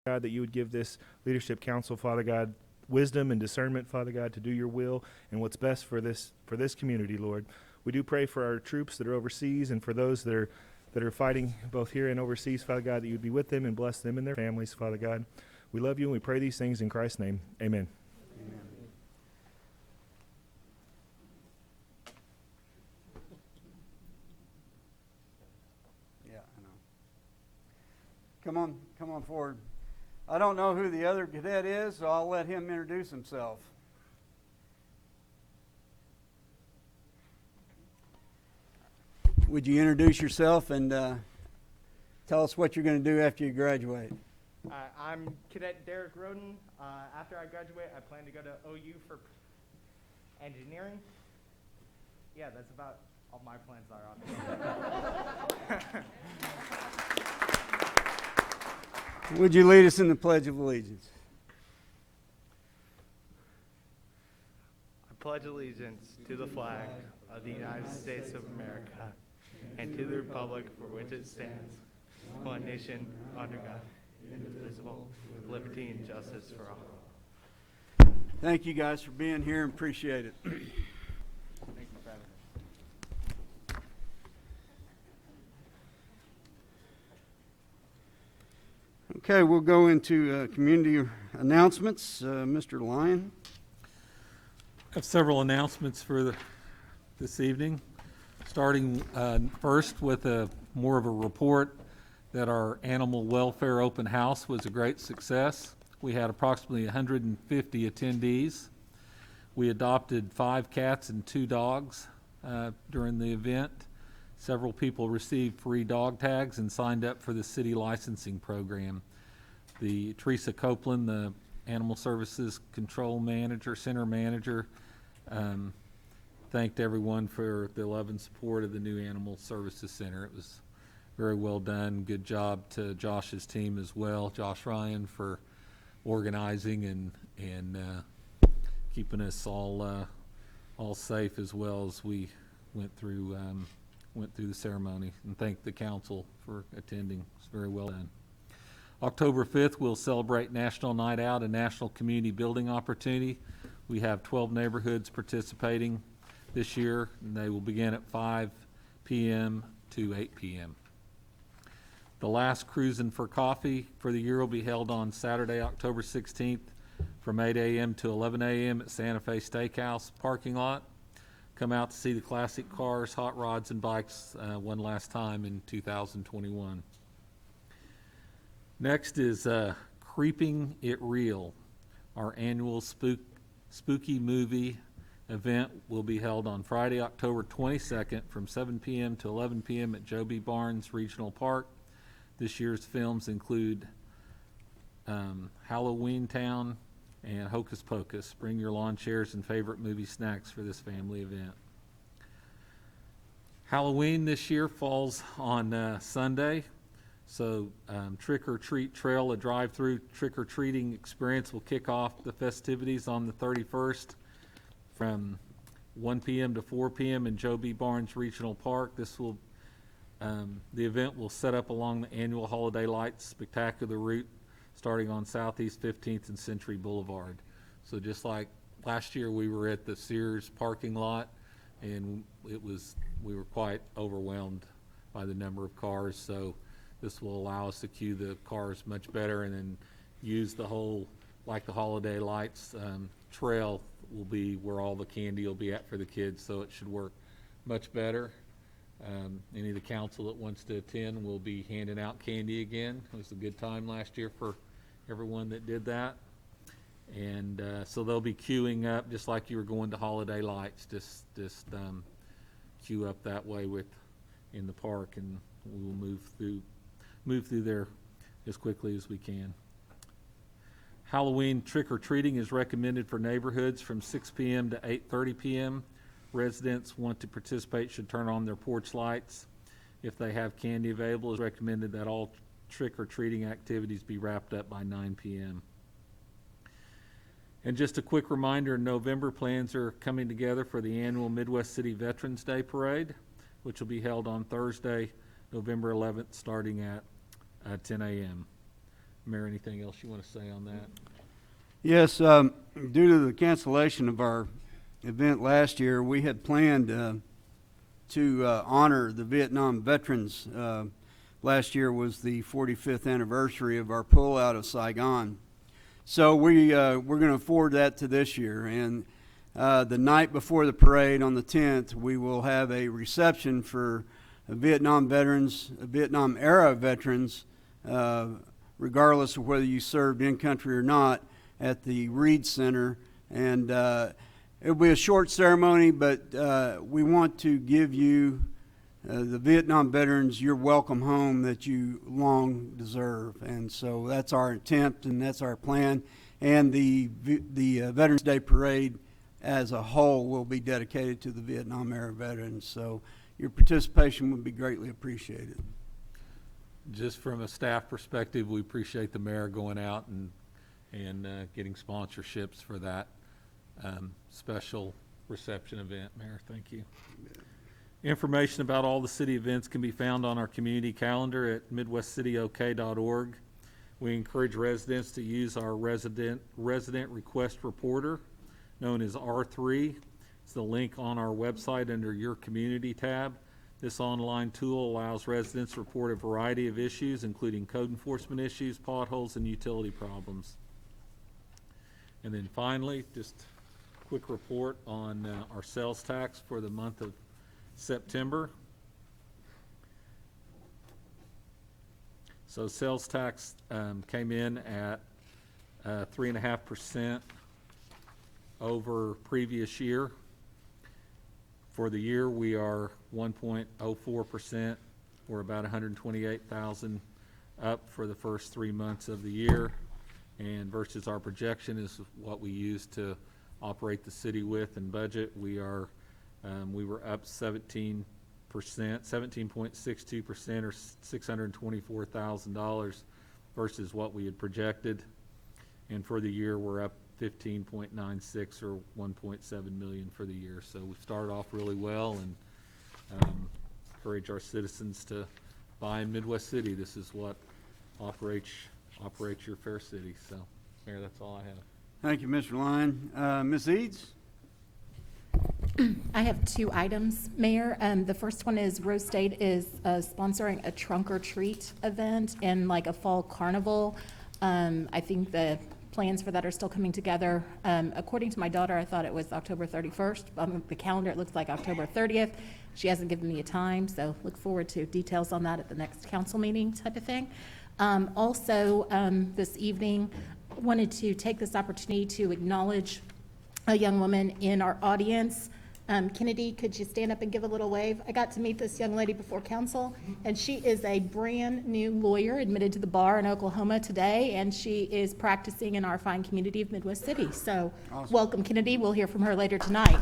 God, that you would give this leadership council, Father God, wisdom and discernment, Father God, to do your will and what's best for this community, Lord. We do pray for our troops that are overseas and for those that are fighting both here and overseas, Father God, that you'd be with them and bless them and their families, Father God. We love you and we pray these things in Christ's name. Amen. Amen. Yeah, I know. Come on forward. I don't know who the other cadet is, so I'll let him introduce himself. Would you introduce yourself and tell us what you're going to do after you graduate? I'm Cadet Derek Roden. After I graduate, I plan to go to OU for engineering. Yeah, that's about all my plans are on. Would you lead us in the Pledge of Allegiance? I pledge allegiance to the flag of the United States of America and to the republic for which it stands, one nation, under God, indivisible, with liberty and justice for all. Thank you guys for being here and appreciate it. Thank you for having me. Okay, we'll go into community announcements. Mr. Lyon. I have several announcements for this evening, starting first with more of a report that our animal welfare open house was a great success. We had approximately 150 attendees. We adopted 5 cats and 2 dogs during the event. Several people received free dog tags and signed up for the city licensing program. Teresa Copeland, the Animal Services Control Manager, Center Manager, thanked everyone for the love and support of the new Animal Services Center. It was very well done. Good job to Josh's team as well, Josh Ryan, for organizing and keeping us all safe as well as we went through the ceremony. And thank the council for attending. It's very well done. October 5th, we'll celebrate National Night Out and National Community Building Opportunity. We have 12 neighborhoods participating this year, and they will begin at 5 p.m. to 8 p.m. The last Cruisin' for Coffee for the year will be held on Saturday, October 16th from 8 a.m. to 11 a.m. at Santa Fe Steakhouse parking lot. Come out to see the classic cars, hot rods, and bikes one last time in 2021. Next is Creeping It Real. Our annual spooky movie event will be held on Friday, October 22nd from 7 p.m. to 11 p.m. at Joe B. Barnes Regional Park. This year's films include Halloween Town and Hocus Pocus. Bring your lawn chairs and favorite movie snacks for this family event. Halloween this year falls on Sunday, so Trick or Treat Trail, a drive-through trick-or-treating experience, will kick off the festivities on the 31st from 1 p.m. to 4 p.m. in Joe B. Barnes Regional Park. The event will set up along the annual Holiday Lights Spectacular route starting on Southeast 15th and Century Boulevard. So just like last year, we were at the Sears parking lot, and we were quite overwhelmed by the number of cars. So this will allow us to queue the cars much better and then use the whole, like the Holiday Lights trail will be where all the candy will be at for the kids, so it should work much better. Any of the council that wants to attend will be handing out candy again. It was a good time last year for everyone that did that. And so they'll be queuing up just like you were going to Holiday Lights, just queue up that way in the park, and we will move through there as quickly as we can. Halloween trick-or-treating is recommended for neighborhoods from 6 p.m. to 8:30 p.m. Residents want to participate should turn on their porch lights. If they have candy available, it's recommended that all trick-or-treating activities be wrapped up by 9 p.m. And just a quick reminder, in November, plans are coming together for the annual Midwest City Veterans Day Parade, which will be held on Thursday, November 11th, starting at 10 a.m. Mayor, anything else you want to say on that? Yes, due to the cancellation of our event last year, we had planned to honor the Vietnam veterans. Last year was the 45th anniversary of our pullout of Saigon. So we're going to forward that to this year. And the night before the parade on the 10th, we will have a reception for Vietnam veterans, Vietnam era veterans, regardless of whether you served in country or not, at the Reed Center. And it'll be a short ceremony, but we want to give you, the Vietnam veterans, your welcome home that you long deserve. And so that's our attempt and that's our plan. And the Veterans Day Parade as a whole will be dedicated to the Vietnam era veterans. So your participation would be greatly appreciated. Just from a staff perspective, we appreciate the mayor going out and getting sponsorships for that special reception event. Mayor, thank you. Information about all the city events can be found on our community calendar at midwestcityok.org. We encourage residents to use our resident request reporter, known as R3. It's the link on our website under Your Community tab. This online tool allows residents to report a variety of issues, including code enforcement issues, potholes, and utility problems. And then finally, just a quick report on our sales tax for the month of September. So sales tax came in at 3.5% over previous year. For the year, we are 1.04%, or about 128,000 up for the first 3 months of the year. And versus our projection is what we use to operate the city with and budget. We were up 17%, 17.62%, or $624,000 versus what we had projected. And for the year, we're up 15.96, or 1.7 million for the year. So we started off really well, and encourage our citizens to buy in Midwest City. This is what operates your fair city. So, Mayor, that's all I have. Thank you, Mr. Lyon. Ms. Eads? I have 2 items, Mayor. The first one is Rose State is sponsoring a trunk or treat event and like a fall carnival. I think the plans for that are still coming together. According to my daughter, I thought it was October 31st. On the calendar, it looks like October 30th. She hasn't given me a time, so look forward to details on that at the next council meeting type of thing. Also, this evening, wanted to take this opportunity to acknowledge a young woman in our audience. Kennedy, could you stand up and give a little wave? I got to meet this young lady before council, and she is a brand-new lawyer admitted to the bar in Oklahoma today, and she is practicing in our fine community of Midwest City. So, Awesome. Welcome, Kennedy. We'll hear from her later tonight.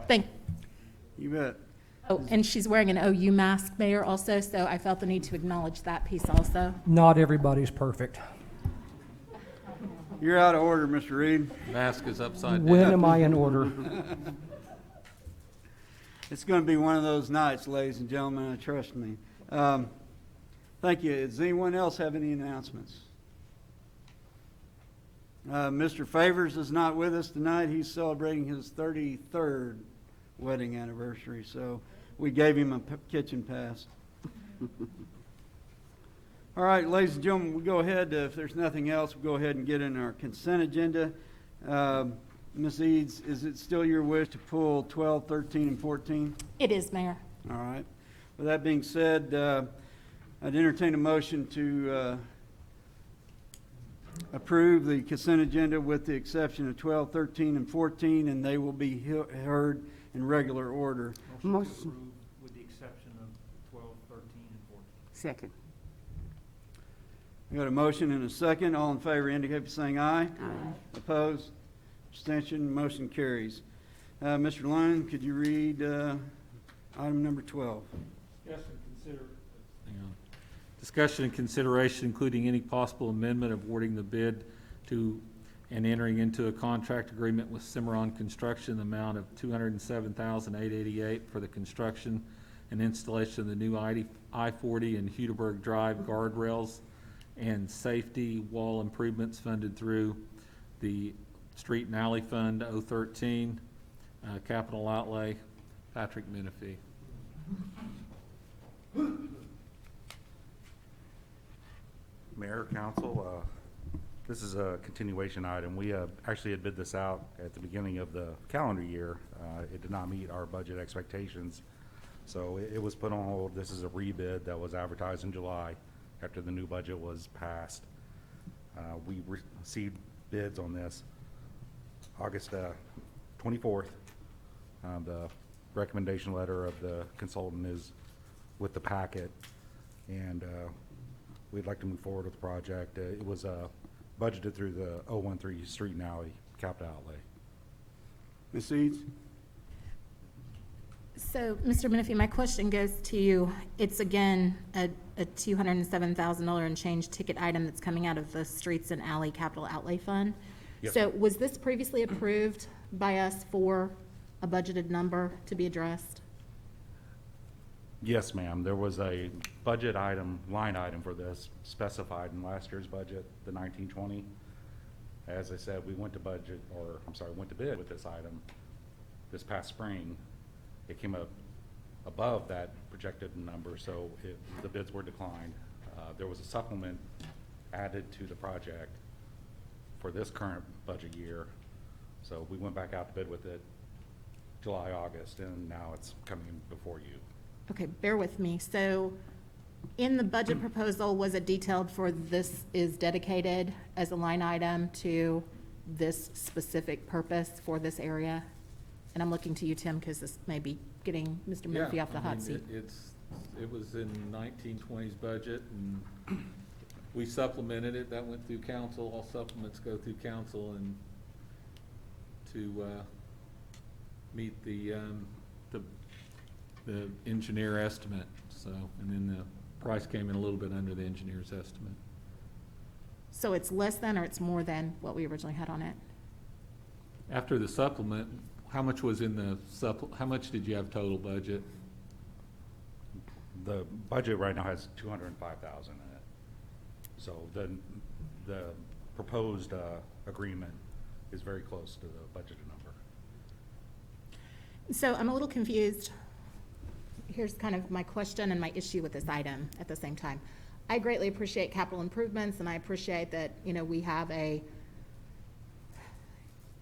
Thank You bet. Oh, and she's wearing an OU mask, Mayor, also, so I felt the need to acknowledge that piece also. Not everybody's perfect. You're out of order, Mr. Reed. Mask is upside When down. am I in order? It's going to be one of those nights, ladies and gentlemen, trust me. Thank you. Does anyone else have any announcements? Mr. Favors is not with us tonight. He's celebrating his 33rd wedding anniversary, so we gave him a kitchen pass. All right, ladies and gentlemen, we go ahead. If there's nothing else, we'll go ahead and get in our consent agenda. Ms. Eads, is it still your wish to pull 12, 13, and 14? It is, Mayor. All right. With that being said, I'd entertain a motion to approve the consent agenda with the exception of 12, 13, and 14, and they will be heard in regular order. Motion. With the exception of 12, 13, and 14. Second. We got a motion and a second. All in favor indicate by saying aye. Aye. Opposed? Abstention? Motion carries. Mr. Lyon, could you read item number 12? Hang on. Discussion and consideration, including any possible amendment of awarding the bid to and entering into a contract agreement with Cimarron Construction, the amount of $207,888 for the construction and installation of the new I-40 and Hudaburg Drive guardrails and safety wall improvements funded through the Street and Alley Fund 013, capital outlay, Patrick Menifee. Mayor, council, this is a continuation item. We actually had bid this out at the beginning of the calendar year. It did not meet our budget expectations, so it was put on hold. This is a rebid that was advertised in July after the new budget was passed. We received bids on this August 24th. The recommendation letter of the consultant is with the packet, and we'd like to move forward with the project. It was budgeted through the 013 Street and Alley capital outlay. Ms. Eads? So, Mr. Menifee, my question goes to you. It's again a $207,000 and change ticket item that's coming out of the Streets and Alley Capital Outlay Fund. Yes. So was this previously approved by us for a budgeted number to be addressed? Yes, ma'am. There was a budget item, line item for this specified in last year's budget, the 1920. As I said, we went to bid with this item this past spring. It came up above that projected number, so the bids were declined. There was a supplement added to the project for this current budget year. So we went back out to bid with it July, August, and now it's coming before you. Okay, bear with me. So in the budget proposal, was it detailed for this is dedicated as a line item to this specific purpose for this area? And I'm looking to you, Tim, because this may be getting Mr. Murphy off the hot seat. It was in 1920's budget, and we supplemented it. That went through council. All supplements go through council and to meet the engineer estimate. So, and then the price came in a little bit under the engineer's estimate. So it's less than or it's more than what we originally had on it? After the supplement, how much was in the how much did you have total budget? The budget right now has 205,000 in it. So the proposed agreement is very close to the budgeted number. So I'm a little confused. Here's kind of my question and my issue with this item at the same time. I greatly appreciate capital improvements, and I appreciate that, you know, we have a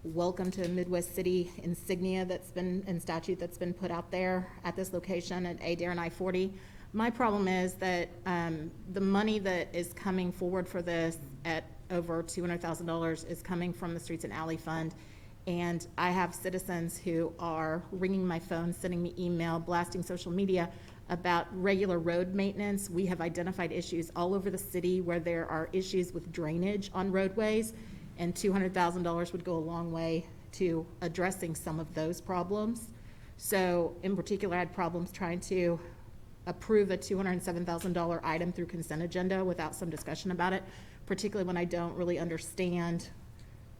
welcome to Midwest City insignia that's been, and statute that's been put out there at this location at Adair and I-40. My problem is that the money that is coming forward for this at over $200,000 is coming from the Streets and Alley Fund. And I have citizens who are ringing my phone, sending me email, blasting social media about regular road maintenance. We have identified issues all over the city where there are issues with drainage on roadways, and $200,000 would go a long way to addressing some of those problems. So in particular, I had problems trying to approve a $207,000 item through consent agenda without some discussion about it, particularly when I don't really understand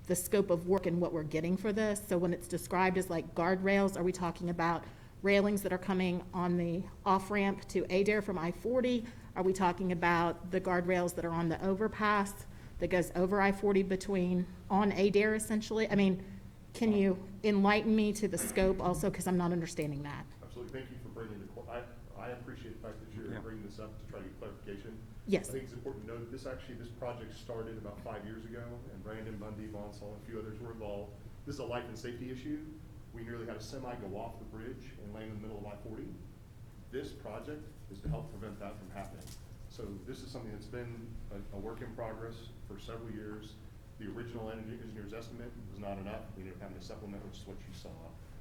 the scope of work and what we're getting for this. So when it's described as like guardrails, are we talking about railings that are coming on the off-ramp to Adair from I-40? Are we talking about the guardrails that are on the overpass that goes over I-40 between, on Adair essentially? I mean, can you enlighten me to the scope also, because I'm not understanding that? Absolutely. Thank you for bringing I appreciate the fact that you're bringing this up to try to get clarification. Yes. I think it's important to note that this project started about 5 years ago, and Brandon, Bundy, Bonsall, and a few others were involved. This is a life and safety issue. We nearly had a semi go off the bridge and land in the middle of I-40. This project is to help prevent that from happening. So this is something that's been a work in progress for several years. The original engineer's estimate was not enough. We ended up having to supplement, which is what you saw.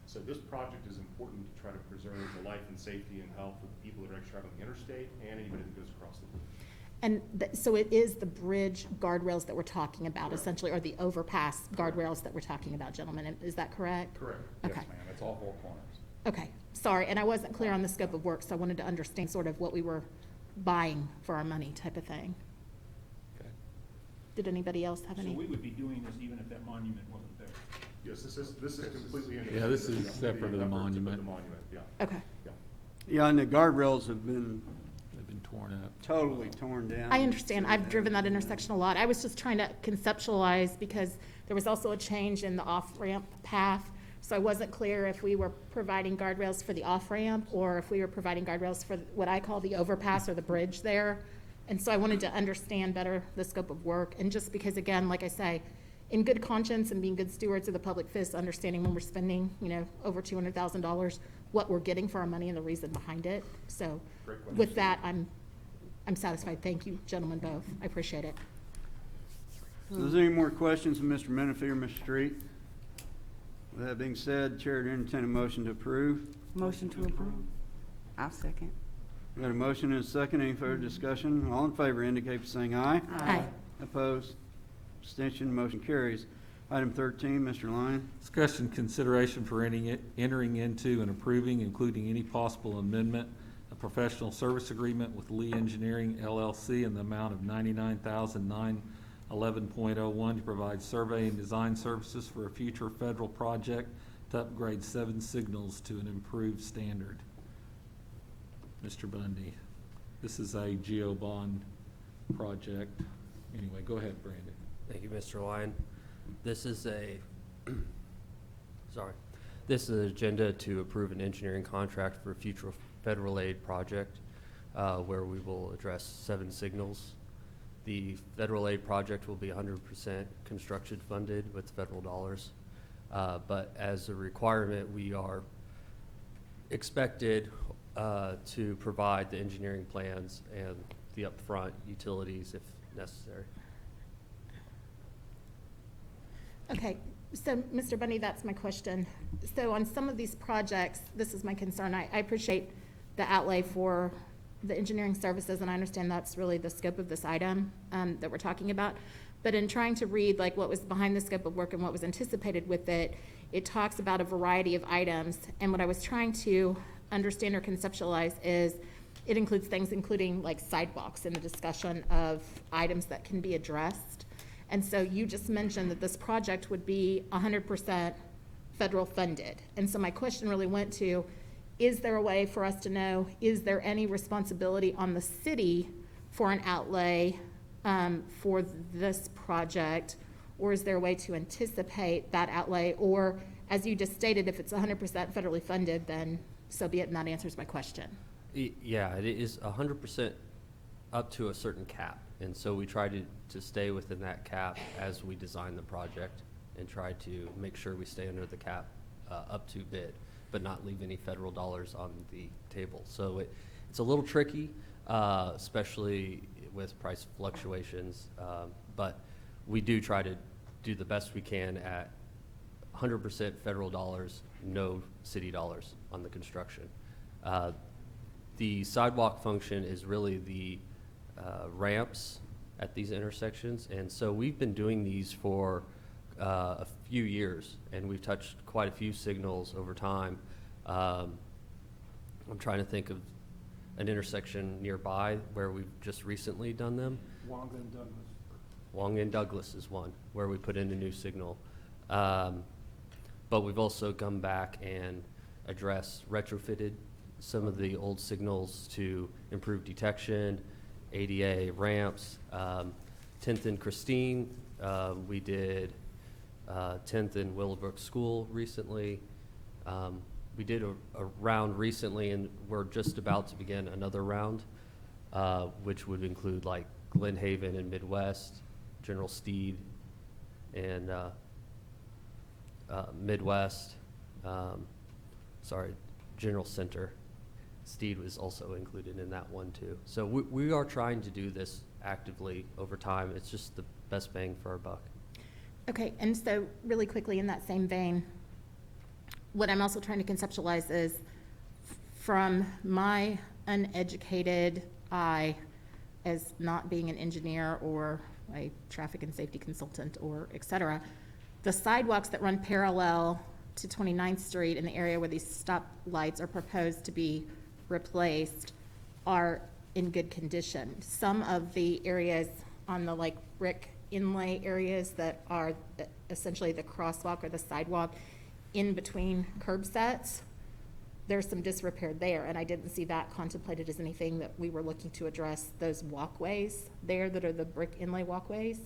So this project is important to try to preserve the life and safety and health of the people that are actually traveling the interstate and anybody that goes across the bridge. And so it is the bridge guardrails that we're talking about essentially, or the overpass guardrails that we're talking about, gentlemen. Is that correct? Correct. Yes, Okay. ma'am. It's all four corners. Okay, sorry, and I wasn't clear on the scope of work, so I wanted to understand sort of what we were buying for our money type of thing. Okay. Did anybody else have So any? we would be doing this even if that monument wasn't there? Yes, this is completely independent. Yeah, this is separate of the effort to put monument. The monument, yeah. Okay, Yeah. Yeah, and the guardrails have been They've been torn up. totally torn down. I understand. I've driven that intersection a lot. I was just trying to conceptualize because there was also a change in the off-ramp path. So I wasn't clear if we were providing guardrails for the off-ramp or if we were providing guardrails for what I call the overpass or the bridge there. And so I wanted to understand better the scope of work. And just because, again, like I say, in good conscience and being good stewards of the public fist, understanding when we're spending, over $200,000, what we're getting for our money and the reason behind it. So with that, I'm satisfied. Thank you, gentlemen, both. I appreciate it. So is there any more questions of Mr. Menifee or Mr. Street? With that being said, Chair to entertain a motion to approve. Motion to approve. I'll second. We got a motion and a second. Any further discussion? All in favor indicate by saying aye. Aye. Opposed? Abstention? Motion carries. Item 13, Mr. Lyon. Discussion consideration for entering into and approving, including any possible amendment, a professional service agreement with Lee Engineering LLC in the amount of $99,911.01 to provide survey and design services for a future federal project to upgrade 7 signals to an improved standard. Mr. Bundy, this is a GeoBond project. Anyway, go ahead, Brandon. Thank you, Mr. Lyon. This is this is an agenda to approve an engineering contract for a future federal aid project where we will address 7 signals. The federal aid project will be 100% construction funded with federal dollars. But as a requirement, we are expected to provide the engineering plans and the upfront utilities if necessary. Okay, so Mr. Bunny, that's my question. So on some of these projects, this is my concern. I appreciate the outlay for the engineering services, and I understand that's really the scope of this item that we're talking about. But in trying to read like what was behind the scope of work and what was anticipated with it, it talks about a variety of items. And what I was trying to understand or conceptualize is it includes things including like sidewalks in the discussion of items that can be addressed. And so you just mentioned that this project would be 100% federal funded. And so my question really went to, is there a way for us to know, is there any responsibility on the city for an outlay for this project? Or is there a way to anticipate that outlay? Or as you just stated, if it's 100% federally funded, then so be it, and that answers my question. Yeah, it is 100% up to a certain cap. And so we try to stay within that cap as we design the project and try to make sure we stay under the cap up to bid, but not leave any federal dollars on the table. So it's a little tricky, especially with price fluctuations, but we do try to do the best we can at 100% federal dollars, no city dollars on the construction. The sidewalk function is really the ramps at these intersections, and so we've been doing these for a few years, and we've touched quite a few signals over time. I'm trying to think of an intersection nearby where we've just recently done them. Wong and Douglas. Wong and Douglas is one where we put in a new signal. But we've also come back and addressed, retrofitted some of the old signals to improve detection, ADA ramps. 10th and Christine, we did 10th and Willowbrook School recently. We did a round recently, and we're just about to begin another round, which would include like Glen Haven and Midwest, General Steed, and Midwest, General Center. Steed was also included in that one too. So we are trying to do this actively over time. It's just the best bang for our buck. Okay, and so really quickly in that same vein, what I'm also trying to conceptualize is from my uneducated eye as not being an engineer or a traffic and safety consultant or et cetera, the sidewalks that run parallel to 29th Street in the area where these stop lights are proposed to be replaced are in good condition. Some of the areas on the like brick inlay areas that are essentially the crosswalk or the sidewalk in between curb sets, there's some disrepair there, and I didn't see that contemplated as anything that we were looking to address those walkways there that are the brick inlay walkways.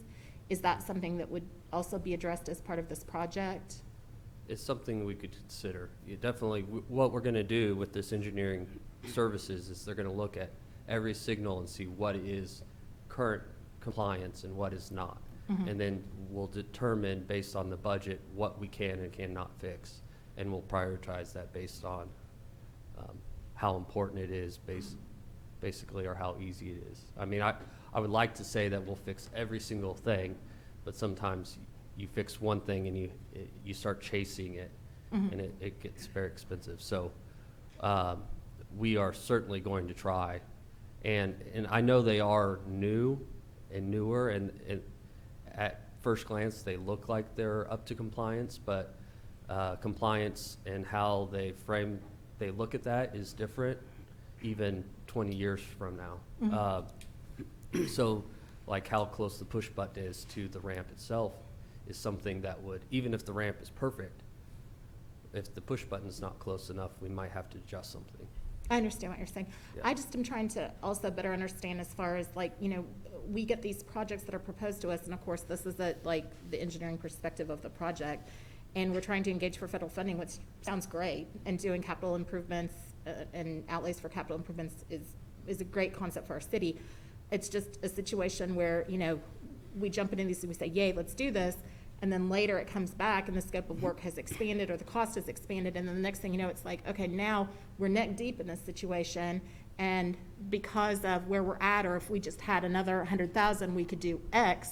Is that something that would also be addressed as part of this project? It's something we could consider. You definitely, what we're gonna do with this engineering services is they're gonna look at every signal and see what is current compliance and what is not. And then we'll determine, based on the budget, what we can and cannot fix. And we'll prioritize that based on how important it is, basically, or how easy it is. I mean, I would like to say that we'll fix every single thing, but sometimes you fix one thing and you start chasing it, and it gets very expensive. So we are certainly going to try. And I know they are new and newer, and at first glance, they look like they're up to compliance, but compliance and how they look at that is different even 20 years from now. So like how close the push button is to the ramp itself is something that would, even if the ramp is perfect, if the push button is not close enough, we might have to adjust something. I understand what you're saying. Yeah. I just am trying to also better understand as far as like, you know, we get these projects that are proposed to us, and of course, this is like the engineering perspective of the project, and we're trying to engage for federal funding, which sounds great, and doing capital improvements and outlays for capital improvements is a great concept for our city. It's just a situation where, you know, we jump into these and we say, yay, let's do this, and then later it comes back and the scope of work has expanded or the cost has expanded, and then the next thing you know, it's like, okay, now we're neck deep in this situation, and because of where we're at, or if we just had another 100,000, we could do X,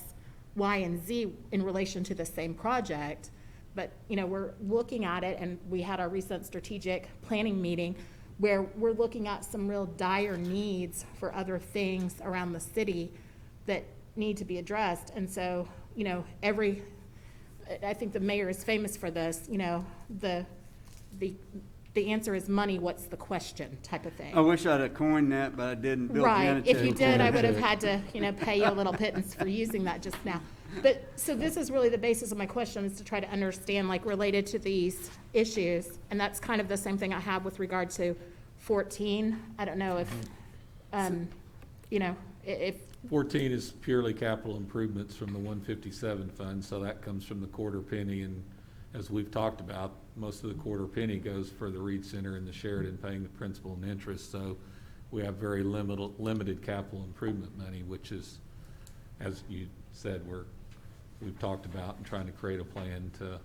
Y, and Z in relation to the same project. But, you know, we're looking at it, and we had our recent strategic planning meeting where we're looking at some real dire needs for other things around the city that need to be addressed. And so, you know, I think the mayor is famous for this, you know, the answer is money, what's the question type of thing. I wish I'd have coined that, but I didn't. Bill Right, Janicek if you did, I would have coined had to, you know, pay you a little pittance for using that just now. But, so this is really the basis of my question, is to try to understand, like, related to these issues, and that's kind of the same thing I have with regard to 14. I don't know if, you know, if, 14 is purely capital improvements from the 157 fund, so that comes from the quarter penny, and as we've talked about, most of the quarter penny goes for the Reed Center and the Sheridan paying the principal and interest, so we have very limited capital improvement money, which is, as you said, we've talked about and trying to create a plan to.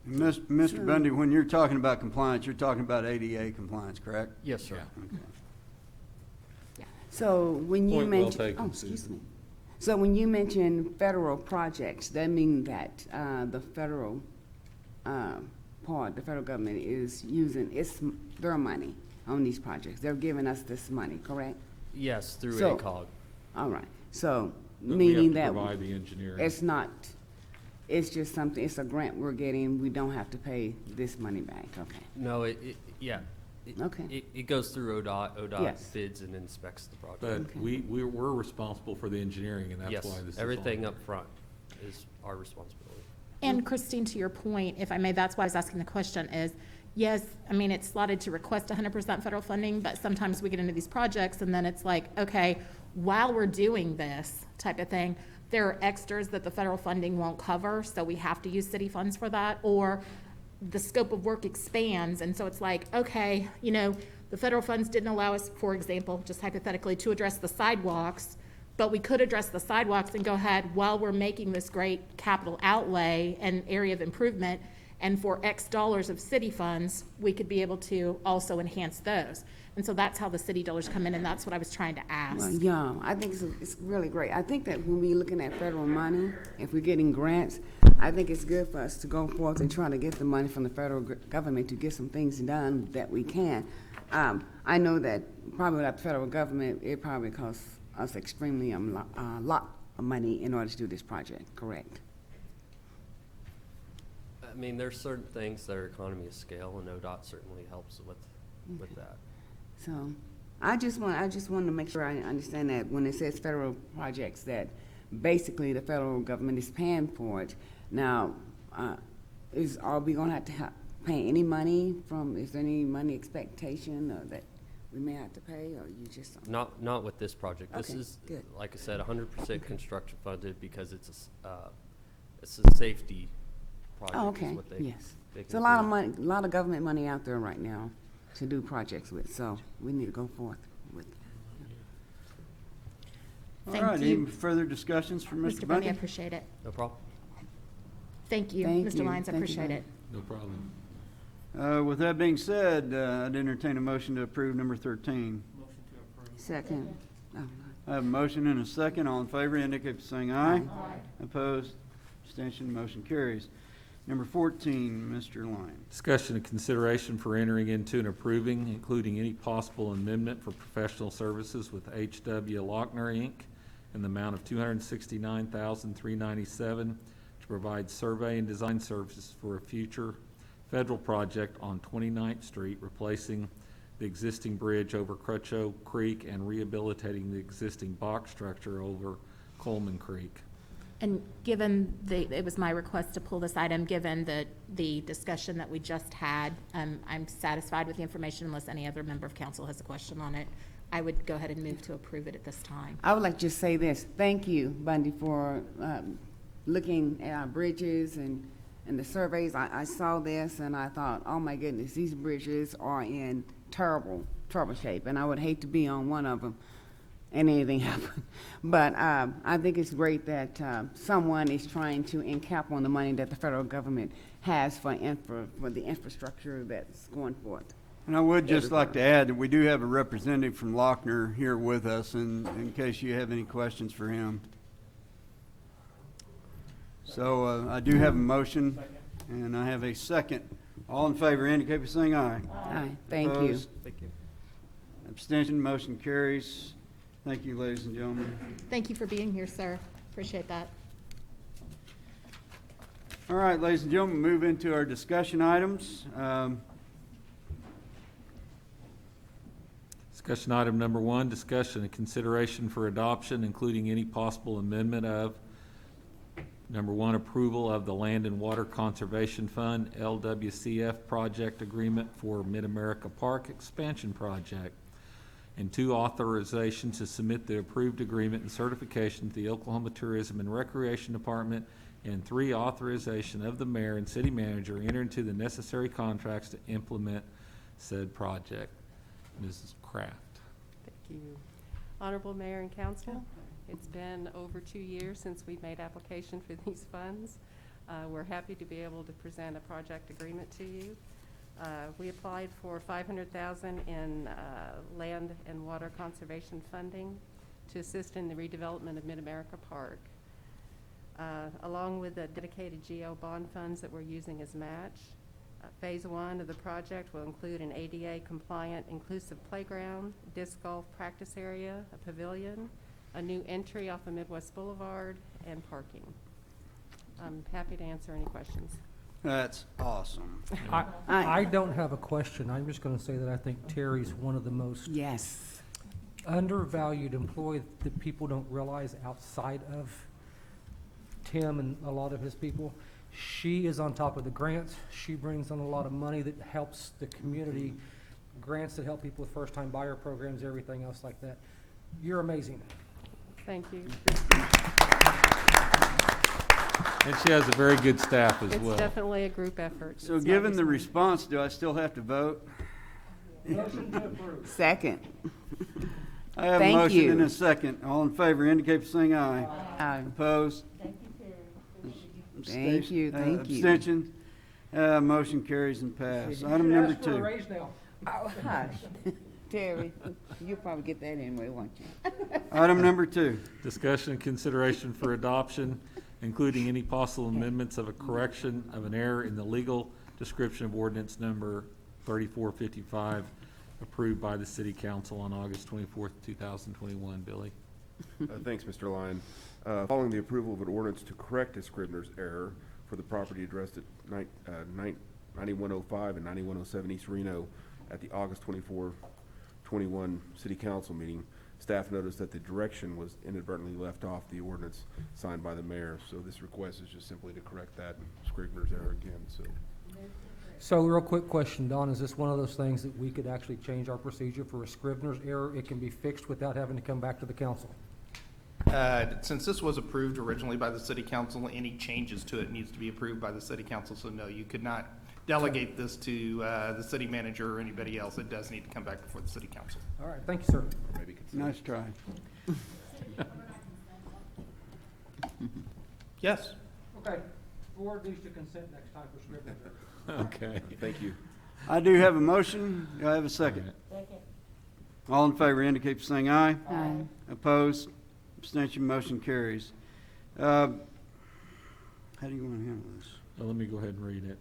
Mr. Bundy, when you're talking about compliance, you're talking about ADA compliance, correct? Yes, sir. Okay. So when you Point well mention, taken, oh, excuse Susan. me. So when you mention federal projects, that means that the federal the federal government is using their money on these projects. They're giving us this money, correct? Yes, through So- ACOG. All right. So But meaning we have that to provide the engineering. it's not, it's just something, it's a grant we're getting. We don't have to pay this money back. Okay. No, yeah. Okay. It goes through ODOT. ODOT Yes. bids and inspects the project. But Okay. we're responsible for the engineering, and that's Yes, why this is. everything on. up front is our responsibility. and Christine, to your point, if I may, that's why I was asking the question is, yes, I mean, it's slotted to request 100% federal funding, but sometimes we get into these projects and then it's like, okay, while we're doing this type of thing, there are extras that the federal funding won't cover, so we have to use city funds for that, or the scope of work expands, and so it's like, okay, you know, the federal funds didn't allow us, for example, just hypothetically, to address the sidewalks, but we could address the sidewalks and go ahead while we're making this great capital outlay and area of improvement, and for X dollars of city funds, we could be able to also enhance those. And so that's how the city dollars come in, and that's what I was trying to Well, ask. yeah, I think it's really great. I think that when we're looking at federal money, if we're getting grants, I think it's good for us to go forth and try to get the money from the federal government to get some things done that we can. I know that probably without the federal government, it probably costs us extremely a lot of money in order to do this project, correct? I mean, there's certain things that are economy of scale, and ODOT certainly helps with that. So, I just want to make sure I understand that when it says federal projects, that basically the federal government is paying for it. Now, are we gonna have to pay any money from, is there any money expectation or that we may have to pay, or you just don't? Not with this project. This Okay, is, good. like I said, 100% construction funded because it's a safety project. Oh, is okay, what yes. they It's a lot of conclude. money, a lot of government money out there right now to do projects with, so we need to go forth with. All Thank right, you. any further discussions from Mr. Mr. Bundy, I Bundy? appreciate it. No problem. Thank you, Thank Mr. you. Lyons, I Thank you appreciate very it. No problem. With that being said, I'd entertain a motion to approve number 13. Motion to approve. Second. Oh, I have a motion and a second. All in favor indicate by saying aye. Opposed? Abstention? Motion carries. Number 14, Mr. Lyons. Discussion and consideration for entering into and approving, including any possible amendment for professional services with H.W. Lochner, Inc. in the amount of $269,397 to provide survey and design services for a future federal project on 29th Street, replacing the existing bridge over Crutcho Creek and rehabilitating the existing box structure over Coleman Creek. And given it was my request to pull this item, given the discussion that we just had, I'm satisfied with the information unless any other member of council has a question on it. I would go ahead and move to approve it at this time. I would like to just say this, thank you, Bundy, for looking at our bridges and the surveys. I saw this and I thought, oh my goodness, these bridges are in terrible shape, and I would hate to be on one of them and anything happen. But I think it's great that someone is trying to encap on the money that the federal government has for the infrastructure that's going forth. And I would just like to add that we do have a representative from Lochner here with us, in case you have any questions for him. So I do have a motion, and I have a second. All in favor indicate by saying aye. Aye, thank you. Opposed? Thank you. Abstention, motion carries. Thank you, ladies and gentlemen. Thank you for being here, sir. Appreciate that. All right, ladies and gentlemen, move into our discussion items. Discussion item number 1, discussion and consideration for adoption, including any possible amendment of number 1, approval of the Land and Water Conservation Fund, LWCF project agreement for Mid-America Park expansion project. And 2, authorization to submit the approved agreement and certification to the Oklahoma Tourism and Recreation Department. And 3, authorization of the mayor and city manager enter into the necessary contracts to implement said project. Mrs. Kraft. Thank you. Honorable Mayor and Council, it's been over 2 years since we made application for these funds. We're happy to be able to present a project agreement to you. We applied for $500,000 in land and water conservation funding to assist in the redevelopment of Mid-America Park, along with the dedicated GO bond funds that we're using as match. Phase 1 of the project will include an ADA-compliant inclusive playground, disc golf practice area, a pavilion, a new entry off of Midwest Boulevard, and parking. I'm happy to answer any questions. That's awesome. I don't have a question. I'm just going to say that I think Terry's one of the most Yes. undervalued employees that people don't realize outside of Tim and a lot of his people. She is on top of the grants. She brings on a lot of money that helps the community, grants that help people with first-time buyer programs, everything else like that. You're amazing. Thank you. And she has a very good staff as well. It's definitely a group effort. So It's not given just the me. response, do I still have to vote? Second. I have a Thank motion you. and a second. All in favor indicate by saying aye. Aye. Opposed? Thank you, thank you. Abstention? Motion carries and pass. Item number 2. Oh, hush. Terry, you'll probably get that anyway, won't you? Item number 2. Discussion and consideration for adoption, including any possible amendments of a correction of an error in the legal description of ordinance number 3455, approved by the city council on August 24th, 2021. Billy? Thanks, Mr. Lyon. Following the approval of an ordinance to correct a Scribner's error for the property addressed at 9105 and 9107 East Reno at the August 24, 21 City Council meeting, staff noticed that the direction was inadvertently left off the ordinance signed by the mayor. So this request is just simply to correct that Scribner's error again. So So real quick question, Don, is this one of those things that we could actually change our procedure for a Scrivener's error? It can be fixed without having to come back to the council? Since this was approved originally by the city council, any changes to it needs to be approved by the city council, so no, you could not delegate this to the city manager or anybody else. It does need to come back before the city council. All right, thank you, sir. Maybe consider. Nice try. Yes. Okay, forward these to consent next time for Scrivener's error. Okay. Thank you. I do have a motion. Do I have a second? All in favor indicate by saying aye. Aye. Opposed? Abstention, motion carries. How do you want to handle this? Well, let me go ahead and read it.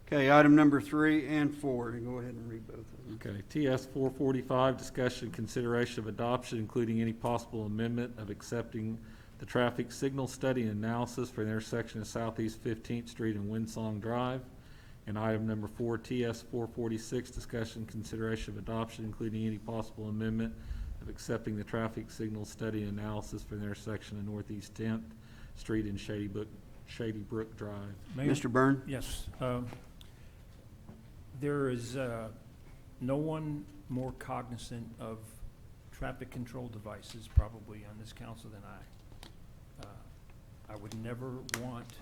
Okay, item number 3 and 4. Go ahead and read both of them. Okay, TS 445, discussion, consideration of adoption, including any possible amendment of accepting the traffic signal study and analysis for the intersection of Southeast 15th Street and Windsong Drive. And item number 4, TS 446, discussion, consideration of adoption, including any possible amendment of accepting the traffic signal study and analysis for the intersection of Northeast 10th Street and Shady Brook Drive. Mr. Byrne? Yes. There is no one more cognizant of traffic control devices probably on this council than I. I would never want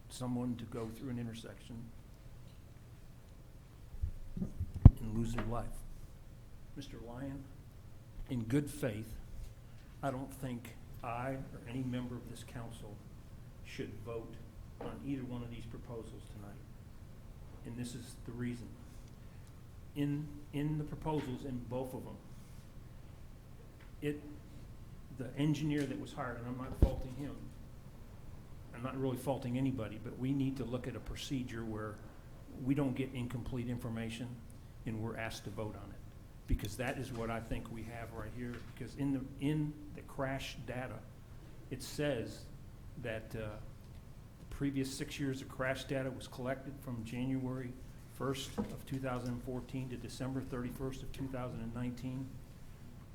someone to go through an intersection and lose their life. Mr. Lyon, in good faith, I don't think I or any member of this council should vote on either one of these proposals tonight. And this is the reason. In the proposals, in both of them, the engineer that was hired, and I'm not faulting him, I'm not really faulting anybody, but we need to look at a procedure where we don't get incomplete information and we're asked to vote on it. Because that is what I think we have right here, because in the crash data, it says that the previous 6 years of crash data was collected from January 1st of 2014 to December 31st of 2019.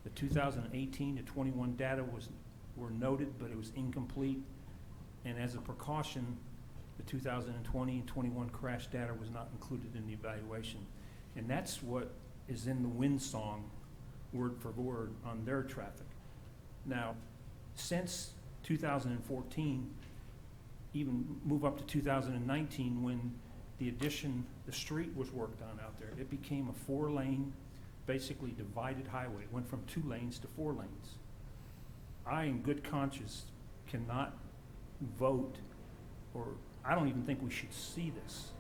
The 2018 to 21 data were noted, but it was incomplete. And as a precaution, the 2020 and 21 crash data was not included in the evaluation. And that's what is in the Windsong word for word on their traffic. Now, since 2014, even move up to 2019 when the street was worked on out there, it became a 4-lane, basically divided highway. It went from 2 lanes to 4 lanes. I, in good conscience, cannot vote, or I don't even think we should see this.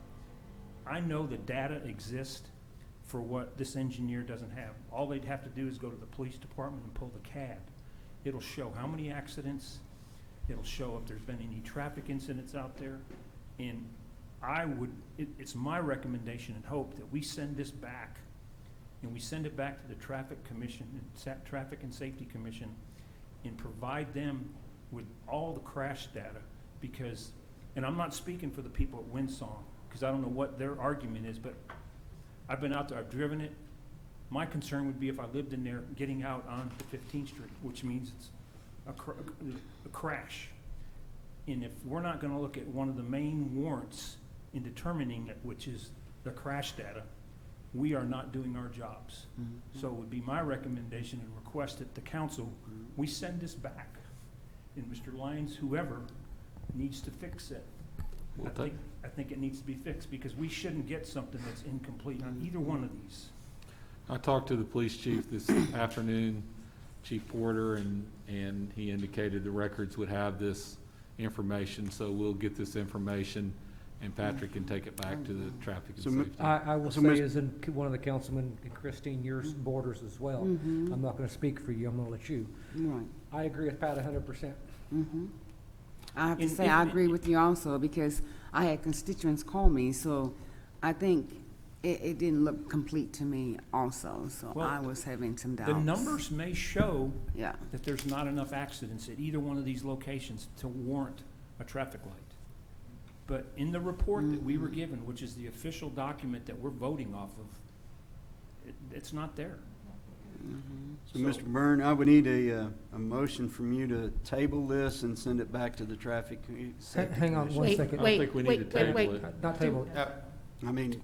I know the data exists for what this engineer doesn't have. All they'd have to do is go to the police department and pull the CAD. It'll show how many accidents, it'll show if there's been any traffic incidents out there, and it's my recommendation and hope that we send this back, and we send it back to the Traffic Commission, Traffic and Safety Commission, and provide them with all the crash data, because, and I'm not speaking for the people at Windsong, because I don't know what their argument is, but I've been out there, I've driven it. My concern would be if I lived in there getting out on 15th Street, which means it's a crash. And if we're not gonna look at one of the main warrants in determining it, which is the crash data, we are not doing our jobs. So it would be my recommendation and request that the council, we send this back. And Mr. Lyons, whoever, needs to fix it. I think it needs to be fixed, because we shouldn't get something that's incomplete on either one of these. I talked to the police chief this afternoon, Chief Porter, and he indicated the records would have this information, so we'll get this information, and Patrick can take it back to the traffic and So, safety. I will So, say, Mr. as in one of the councilmen, and Christine, yours borders as well. I'm not gonna speak for you, I'm gonna let you. Right. I agree with Pat 100%. I have to And say, if- I agree with you also, because I had constituents call me, so I think it didn't look complete to me also, so Well, I was having some doubts. The numbers may show Yeah, that there's not enough accidents at either one of these locations to warrant a traffic light. But in the report that we were given, which is the official document that we're voting off of, it's not there. So, Mr. Byrne, I would need a motion from you to table this and send it back to the traffic safety Hang on commission. one Wait, second. I don't think we need to table it. Not table. I mean,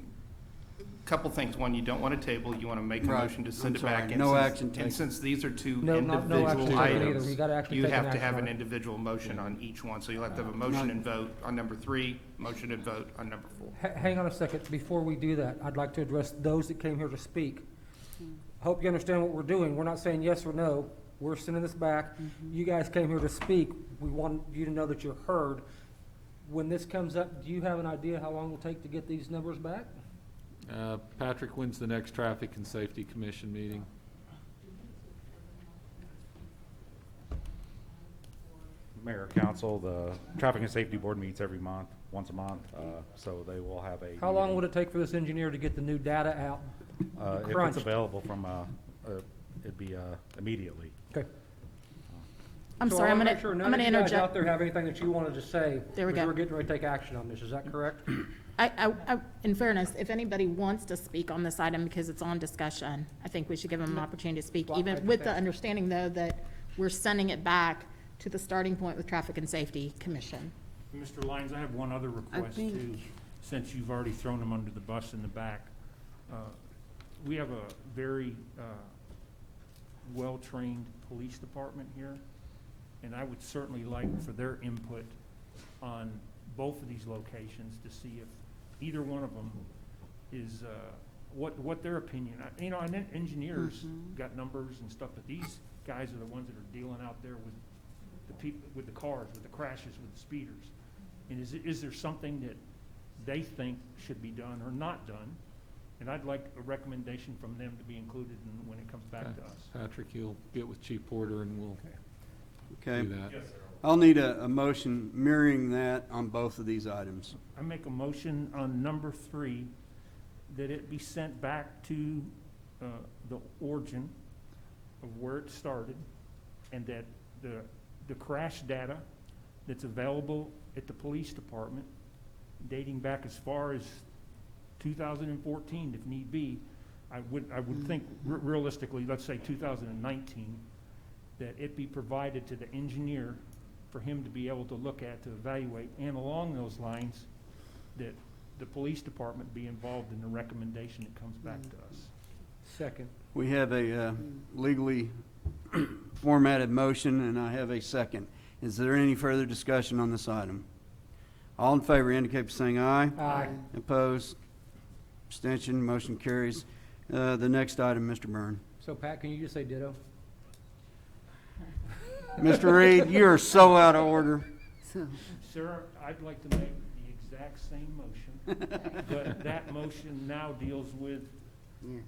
Couple things. One, you don't want to table, you want to make a Right. motion to send I'm it back. sorry. and No since- action taken. And since these are two No, no action individual taken either. items, We gotta actually you take an have to action have on an it. individual motion on each one. So you'll have to have a motion and vote on number 3, motion and vote on number 4. Hang on a second. Before we do that, I'd like to address those that came here to speak. Hope you understand what we're doing. We're not saying yes or no. We're sending this back. You guys came here to speak. We want you to know that you're heard. When this comes up, do you have an idea how long it'll take to get these numbers back? Patrick, when's the next Traffic and Safety Commission meeting? Mayor, council, the Traffic and Safety Board meets every month, once a month, so they will have a. How long would it take for this engineer to get the new data out? If it's crunched? available from, it'd be immediately. Okay. I'm So sorry, I I'm wanna gonna, make sure I'm none gonna of you guys out interject. there have anything that you wanted to say. There we because go. We're getting ready to take action on this. Is that correct? In fairness, if anybody wants to speak on this item because it's on discussion, I think we should give them an opportunity to speak, Well, even I with the think- understanding, though, that we're sending it back to the starting point with Traffic and Safety Commission. Mr. Lyons, I have one other request think- too, since you've already thrown them under the bus in the back. We have a very well-trained police department here, and I would certainly like for their input on both of these locations to see if either one of them is, what their opinion. You know, and then engineers got numbers and stuff, but these guys are the ones that are dealing out there with the people, with the cars, with the crashes, with the speeders. And is there something that they think should be done or not done? And I'd like a recommendation from them to be included in when it comes back to us. Patrick, you'll get with Chief Porter and we'll Okay. do that. I'll need a motion mirroring that on both of these items. I make a motion on number 3 that it be sent back to the origin of where it started, and that the crash data that's available at the police department dating back as far as 2014, if need be, I would think realistically, let's say 2019, that it be provided to the engineer for him to be able to look at, to evaluate, and along those lines, that the police department be involved in the recommendation that comes back to us. Second. We have a legally formatted motion, and I have a second. Is there any further discussion on this item? All in favor indicate by saying aye. Aye. Opposed? Abstention? Motion carries. The next item, Mr. Byrne. So Pat, can you just say ditto? Mr. Reed, you are so out of order. So, Sir, I'd like to make the exact same motion, but that motion now deals with yes.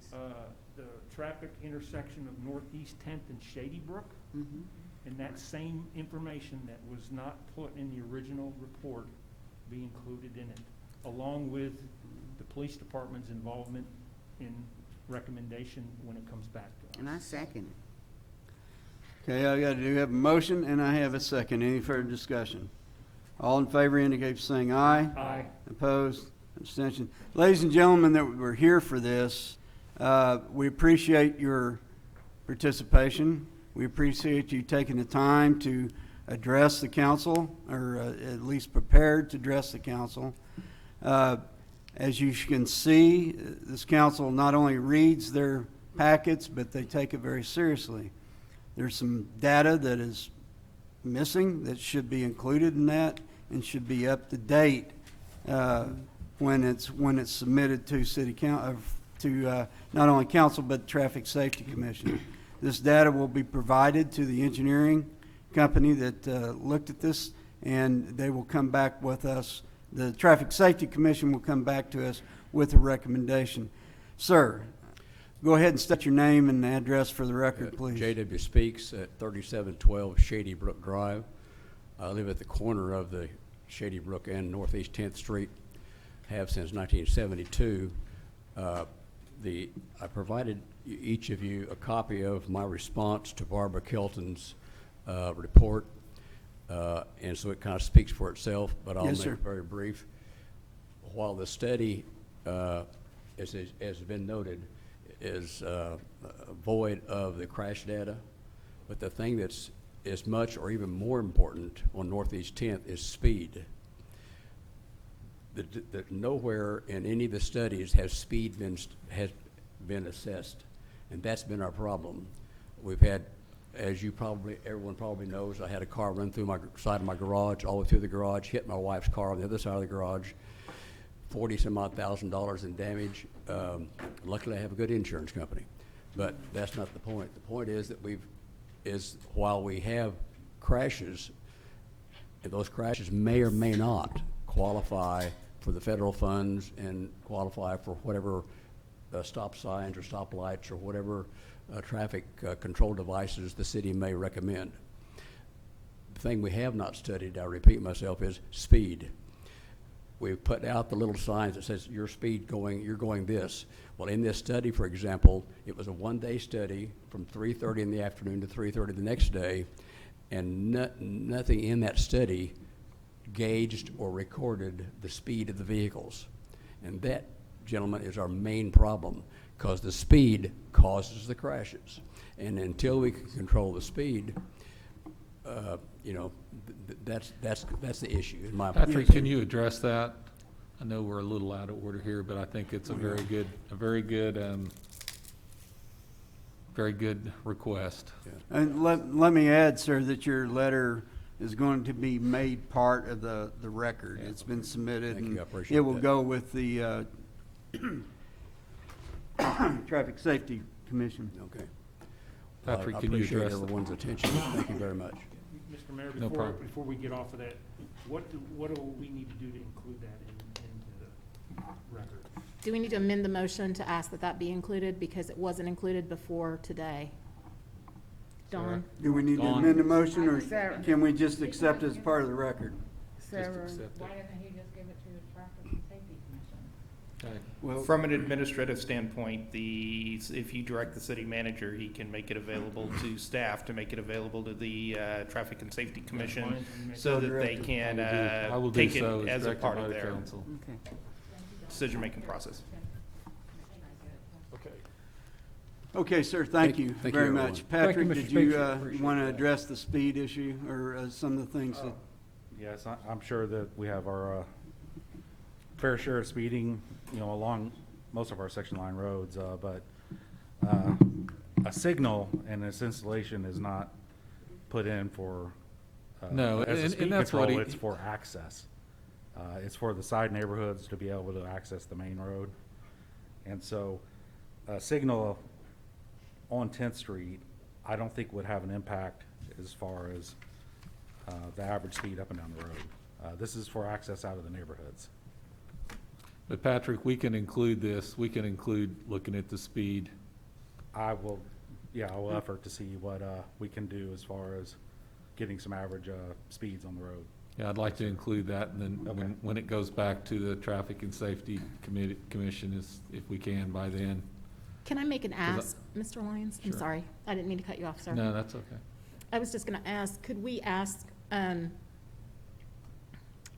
the traffic intersection of Northeast 10th and Shady Brook, Mhm. and that same information that was not put in the original report be included in it, along with the police department's involvement in recommendation when it comes back to us. And I second it. Okay, I have a motion and I have a second. Any further discussion? All in favor indicate by saying aye. Aye. Opposed? Abstention. Ladies and gentlemen that were here for this, we appreciate your participation. We appreciate you taking the time to address the council, or at least prepared to address the council. As you can see, this council not only reads their packets, but they take it very seriously. There's some data that is missing that should be included in that and should be up to date when it's submitted to city council, to not only council but Traffic Safety Commission. This data will be provided to the engineering company that looked at this, and they will come back with us. The Traffic Safety Commission will come back to us with a recommendation. Sir, go ahead and state your name and address for the record, please. J.W. Speaks at 3712 Shady Brook Drive. I live at the corner of the Shady Brook and Northeast 10th Street, have since 1972. I provided each of you a copy of my response to Barbara Kelton's report, and so it kind of speaks for itself, but I'll Yes, make sir. it very brief. While the study, as has been noted, is void of the crash data. But the thing that's as much or even more important on Northeast 10th is speed. Nowhere in any of the studies has speed been assessed, and that's been our problem. We've had, as everyone probably knows, I had a car run through my side of my garage, all the way through the garage, hit my wife's car on the other side of the garage, $40,000 in damage. Luckily, I have a good insurance company, but that's not the point. The point is that while we have crashes, and those crashes may or may not qualify for the federal funds and qualify for whatever stop signs or stop lights or whatever traffic control devices the city may recommend. The thing we have not studied, I repeat myself, is speed. We've put out the little signs that says your speed you're going this. Well, in this study, for example, it was a one-day study from 3:30 in the afternoon to 3:30 the next day, and nothing in that study gauged or recorded the speed of the vehicles. And that, gentlemen, is our main problem, because the speed causes the crashes. And until we can control the speed, that's the issue in my opinion. Patrick, can you address that? I know we're a little out of order here, but I think it's a very good request. And let me add, sir, that your letter is going to be made part of the record. Yeah. It's been submitted. Thank you. I and appreciate it will that. go with the Traffic Safety Commission. Okay. Patrick, I can you appreciate address everyone's attention. Thank you very much. Mr. Mayor, No problem. before we get off of that, what do we need to do to include that into the record? Do we need to amend the motion to ask that that be included because it wasn't included before today? Dawn? Do we need to Dawn? amend the motion, or Sarah. can we just accept it as part of the record? Sarah, accept it. Why doesn't he just give it to the Traffic and Safety Commission? Okay. Well, From an administrative standpoint, if you direct the city manager, he can make it available to staff, to make it available to the Traffic and Safety Commission, so that they can I will do take it so as a directed part by of the their council. okay. decision-making process. okay, sir, thank you Thank you, very everyone. much. Thank you, Patrick, Mr. did you Speaker. want to address the speed issue or some of the things that? Yes, I'm sure that we have our fair share of speeding, along most of our section line roads, but a signal and its installation is not put in for No, as a and speed that's what control. he- It's for access. It's for the side neighborhoods to be able to access the main road. And so a signal on 10th Street, I don't think would have an impact as far as the average speed up and down the road. This is for access out of the neighborhoods. But Patrick, we can include this, we can include looking at the speed. I will effort to see what we can do as far as getting some average speeds on the road. Yeah, I'd like to include that, and then Okay. when it goes back to the Traffic and Safety Commission, if we can by then. Can I make an ask, Mr. Lyons? I'm Sure. sorry. I didn't mean to cut you off, sir. No, that's okay. I was just going to ask, could we ask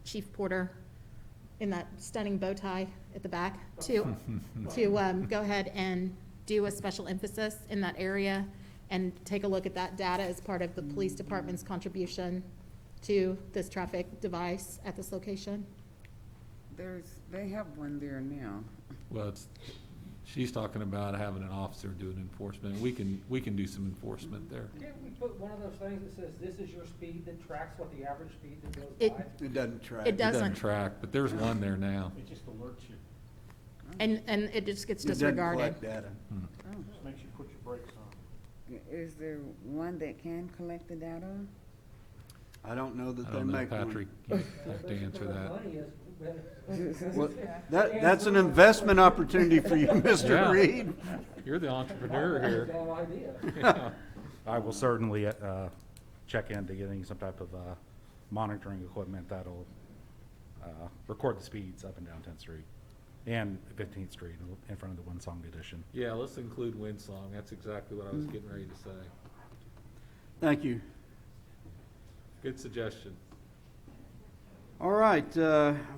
Chief Porter in that stunning bow tie at the back to go ahead and do a special emphasis in that area and take a look at that data as part of the police department's contribution to this traffic device at this location? They have one there now. Well, she's talking about having an officer doing enforcement, and we can do some enforcement there. Can't we put one of those things that says this is your speed that tracks what the average speed that goes It- by? It doesn't track. It It doesn't doesn't, track, but there's one there now. It just alerts you, and it just gets It doesn't disregarded. collect data. just makes you put your brakes on. Is there one that can collect the data? I don't know that I they don't know, make one. Patrick, you have to answer that. Money is, Well, that's an investment opportunity for you, Mr. Yeah. Reed. You're the entrepreneur here. Damn idea. Yeah. I will certainly check into getting some type of monitoring equipment that'll record the speeds up and down 10th Street and 15th Street in front of the Winsong Edition. Yeah, let's include Windsong. That's exactly what I was getting ready to say. Thank you. Good suggestion. All right,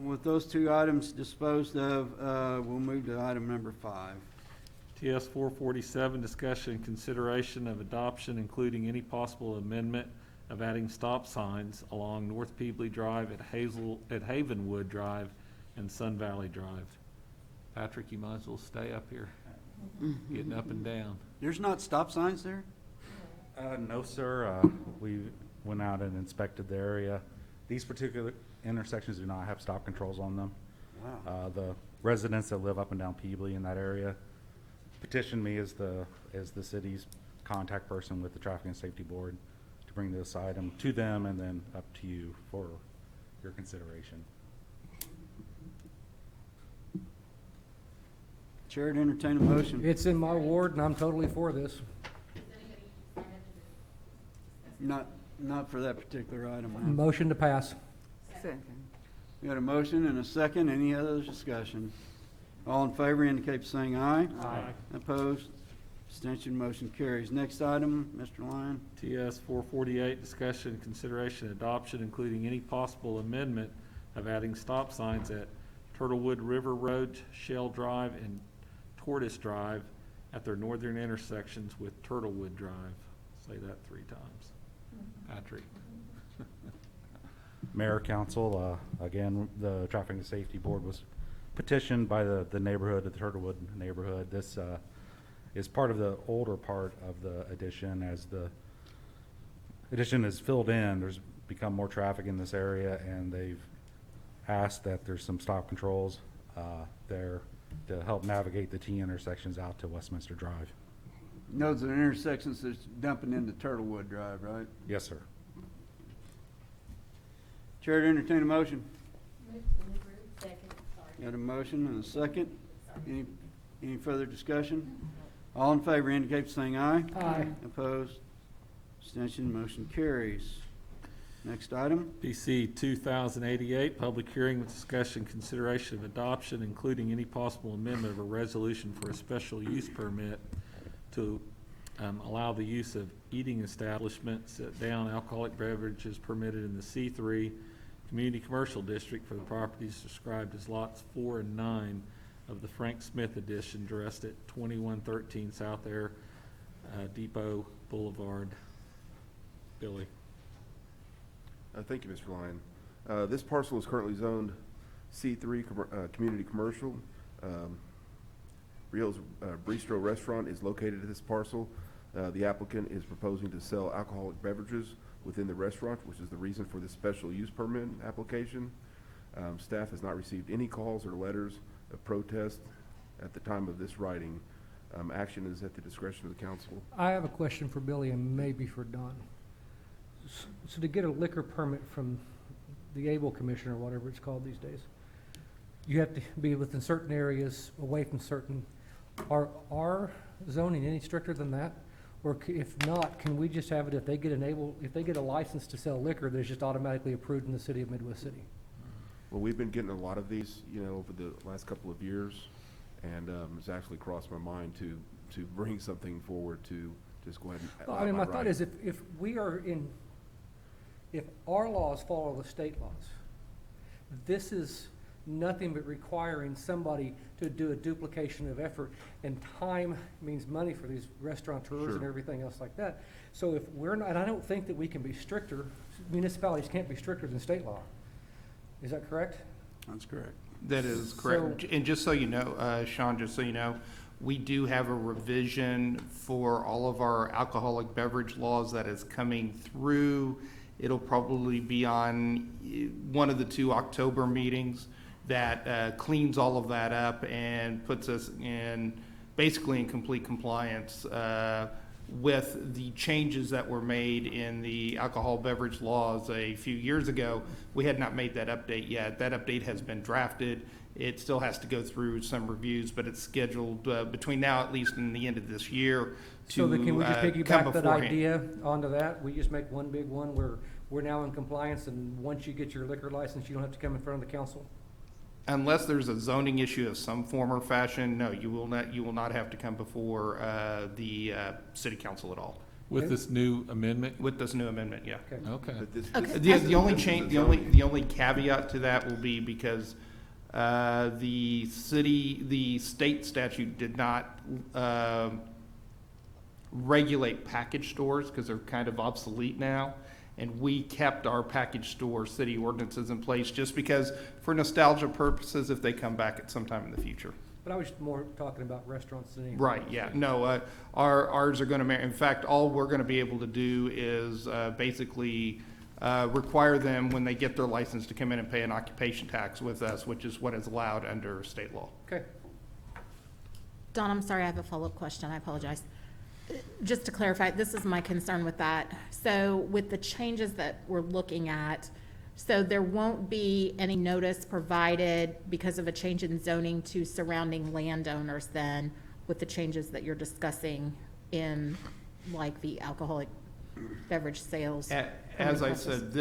with those two items disposed of, we'll move to item number 5. TS 447, discussion and consideration of adoption, including any possible amendment of adding stop signs along North Peebly Drive at Havenwood Drive and Sun Valley Drive. Patrick, you might as well stay up here, getting up and down. There's not stop signs there? No, sir. We went out and inspected the area. These particular intersections do not have stop controls on them. Wow. The residents that live up and down Peebly in that area petitioned me as the city's contact person with the Traffic and Safety Board to bring this item to them and then up to you for your consideration. Chair to entertain a motion. It's in my ward, and I'm totally for this. Not for that particular item. ma'am. Motion to pass. Second. We got a motion and a second. Any other discussion? All in favor indicate by saying aye. Aye. Opposed? Abstention, motion carries. Next item, Mr. Lyon. TS 448, discussion, consideration, adoption, including any possible amendment of adding stop signs at Turtlewood River Road, Shell Drive, and Tortoise Drive at their northern intersections with Turtlewood Drive. Say that 3 times. Patrick. Mayor, council, again, the Traffic and Safety Board was petitioned by the neighborhood, the Turtlewood neighborhood. This is part of the older part of the addition. As the addition is filled in, there's become more traffic in this area, and they've asked that there's some stop controls there to help navigate the T intersections out to Westminster Drive. Those are intersections that's dumping into Turtlewood Drive, right? Yes, sir. Chair to entertain a motion. Second, sorry. Got a motion and a second. Any further discussion? All in favor indicate by saying aye. Aye. Opposed? Abstention, motion carries. Next item. PC 2088, public hearing with discussion, consideration of adoption, including any possible amendment of a resolution for a special use permit to allow the use of eating establishments, sit-down alcoholic beverages permitted in the C3 Community Commercial District for the properties described as lots 4 and 9 of the Frank Smith Edition, addressed at 2113 South Air Depot Boulevard. Billy. Thank you, Mr. Lyon. This parcel is currently zoned C3 Community Commercial. Rio's Bistro Restaurant is located at this parcel. The applicant is proposing to sell alcoholic beverages within the restaurant, which is the reason for this special use permit application. Staff has not received any calls or letters of protest at the time of this writing. Action is at the discretion of the council. I have a question for Billy and maybe for Don. So to get a liquor permit from the ABLE Commission, or whatever it's called these days, you have to be within certain areas, away from certain. Are our zoning any stricter than that? Or if not, can we just have it if they get if they get a license to sell liquor, that's just automatically approved in the city of Midwest City? Well, we've been getting a lot of these, over the last couple of years, and it's actually crossed my mind to bring something forward to just go ahead and. Well, I mean, my thought is if our laws follow the state laws, this is nothing but requiring somebody to do a duplication of effort, and time means money for these restaurateurs and Sure. everything else like that. So if we're not, and I don't think that we can be stricter, municipalities can't be stricter than state law. Is that correct? That's correct. That is correct. And just so you know, Sean, just so you know, we do have a revision for all of our alcoholic beverage laws that is coming through. It'll probably be on one of the 2 October meetings that cleans all of that up and puts us basically in complete compliance with the changes that were made in the alcohol beverage laws a few years ago. We had not made that update yet. That update has been drafted. It still has to go through some reviews, but it's scheduled between now, at least, and the end of this year to So that can we just come piggyback that beforehand. idea onto that? We just make one big one where we're now in compliance, and once you get your liquor license, you don't have to come in front of the council? Unless there's a zoning issue of some form or fashion, no, you will not have to come before the city council at all. With this new amendment? With this new amendment, yeah. Okay. Okay. But this- Okay. The only change, the only caveat to that will be because The state statute did not regulate package stores because they're kind of obsolete now. And we kept our package store city ordinances in place just because, for nostalgia purposes, if they come back at some time in the future. But I was more talking about restaurants than anything. Right, yeah. No, ours are going to, in fact, all we're going to be able to do is basically require them when they get their license to come in and pay an occupation tax with us, which is what is allowed under state law. Okay. Don, I'm sorry, I have a follow-up question. I apologize. Just to clarify, this is my concern with that. So with the changes that we're looking at, so there won't be any notice provided because of a change in zoning to surrounding landowners then with the changes that you're discussing in like the alcoholic beverage sales? As I said,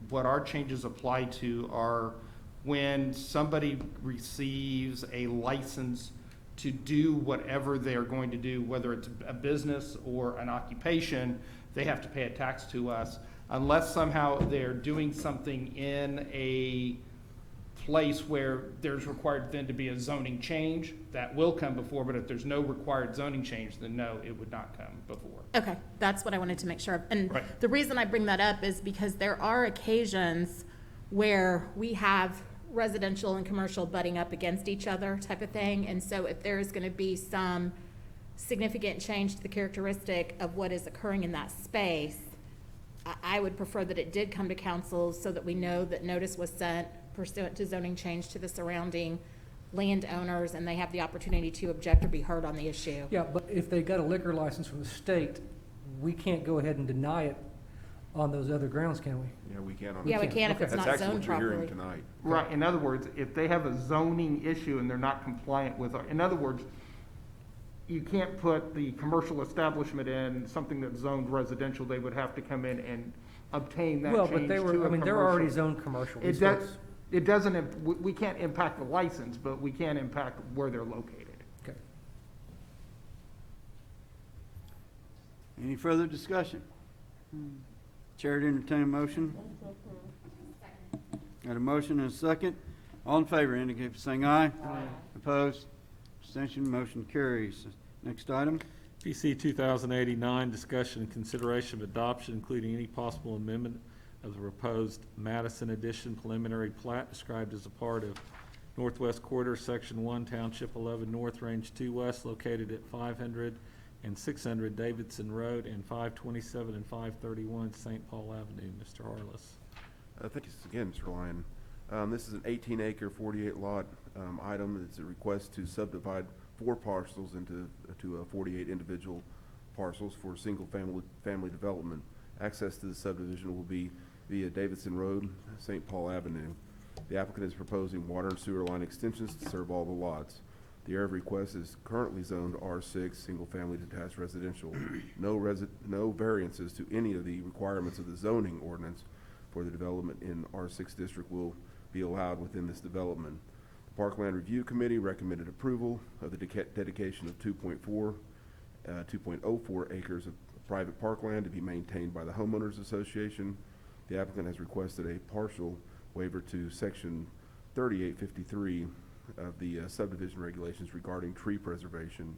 what our changes apply to are when somebody receives a license to do whatever they're going to do, whether it's a business or an occupation, they have to pay a tax to us. Unless somehow they're doing something in a place where there's required then to be a zoning change, that will come before, but if there's no required zoning change, then no, it would not come before. Okay, that's what I wanted to make sure of. And Right. the reason I bring that up is because there are occasions where we have residential and commercial butting up against each other type of thing. And so if there is going to be some significant change to the characteristic of what is occurring in that space, I would prefer that it did come to council so that we know that notice was sent pursuant to zoning change to the surrounding landowners and they have the opportunity to object or be heard on the issue. Yeah, but if they got a liquor license from the state, we can't go ahead and deny it on those other grounds, can we? Yeah, we can. Yeah, we can if it's That's not actually zoned what you're hearing properly. tonight. Right, in other words, if they have a zoning issue and they're not compliant with in other words, you can't put the commercial establishment in something that's zoned residential, they would have to come in and obtain that Well, change but they to a were, I mean, commercial. they're already zoned commercial. It These does, folks- it doesn't, we can't impact the license, but we can impact where they're located. Okay. Any further discussion? Chair to entertain a motion. Got a motion and a second. All in favor indicate by saying aye. Aye. Opposed? Abstention, motion carries. Next item. PC 2089, discussion and consideration of adoption, including any possible amendment of the proposed Madison Addition preliminary plat described as a part of Northwest Quarter, Section 1, Township 11 North, Range 2 West, located at 500 and 600 Davidson Road and 527 and 531 St. Paul Avenue. Mr. Harless. Thank you again, Mr. Lyon. This is an 18-acre, 48-lot item. It's a request to subdivide 4 parcels into 48 individual parcels for single-family development. Access to the subdivision will be via Davidson Road, St. Paul Avenue. The applicant is proposing water and sewer line extensions to serve all the lots. The area of request is currently zoned R6, single-family detached residential. No variances to any of the requirements of the zoning ordinance for the development in R6 district will be allowed within this development. The Parkland Review Committee recommended approval of the dedication of 2.04 acres of private parkland to be maintained by the Homeowners Association. The applicant has requested a partial waiver to Section 3853 of the subdivision regulations regarding tree preservation.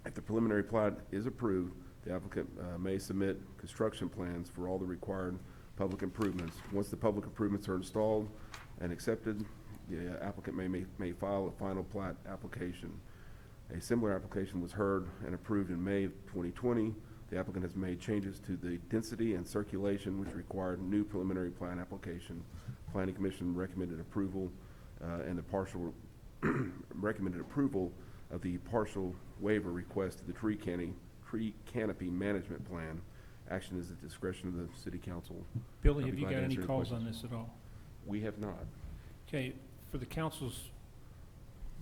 If the preliminary plat is approved, the applicant may submit construction plans for all the required public improvements. Once the public improvements are installed and accepted, the applicant may file a final plat application. A similar application was heard and approved in May of 2020. The applicant has made changes to the density and circulation, which required new preliminary plan application. Planning Commission recommended approval and the partial recommended approval of the partial waiver request to the tree canopy management plan. Action is at the discretion of the City Council. Billy, I'll have be you glad got to any answer calls on questions. this at all? We have not. Okay, for the council's,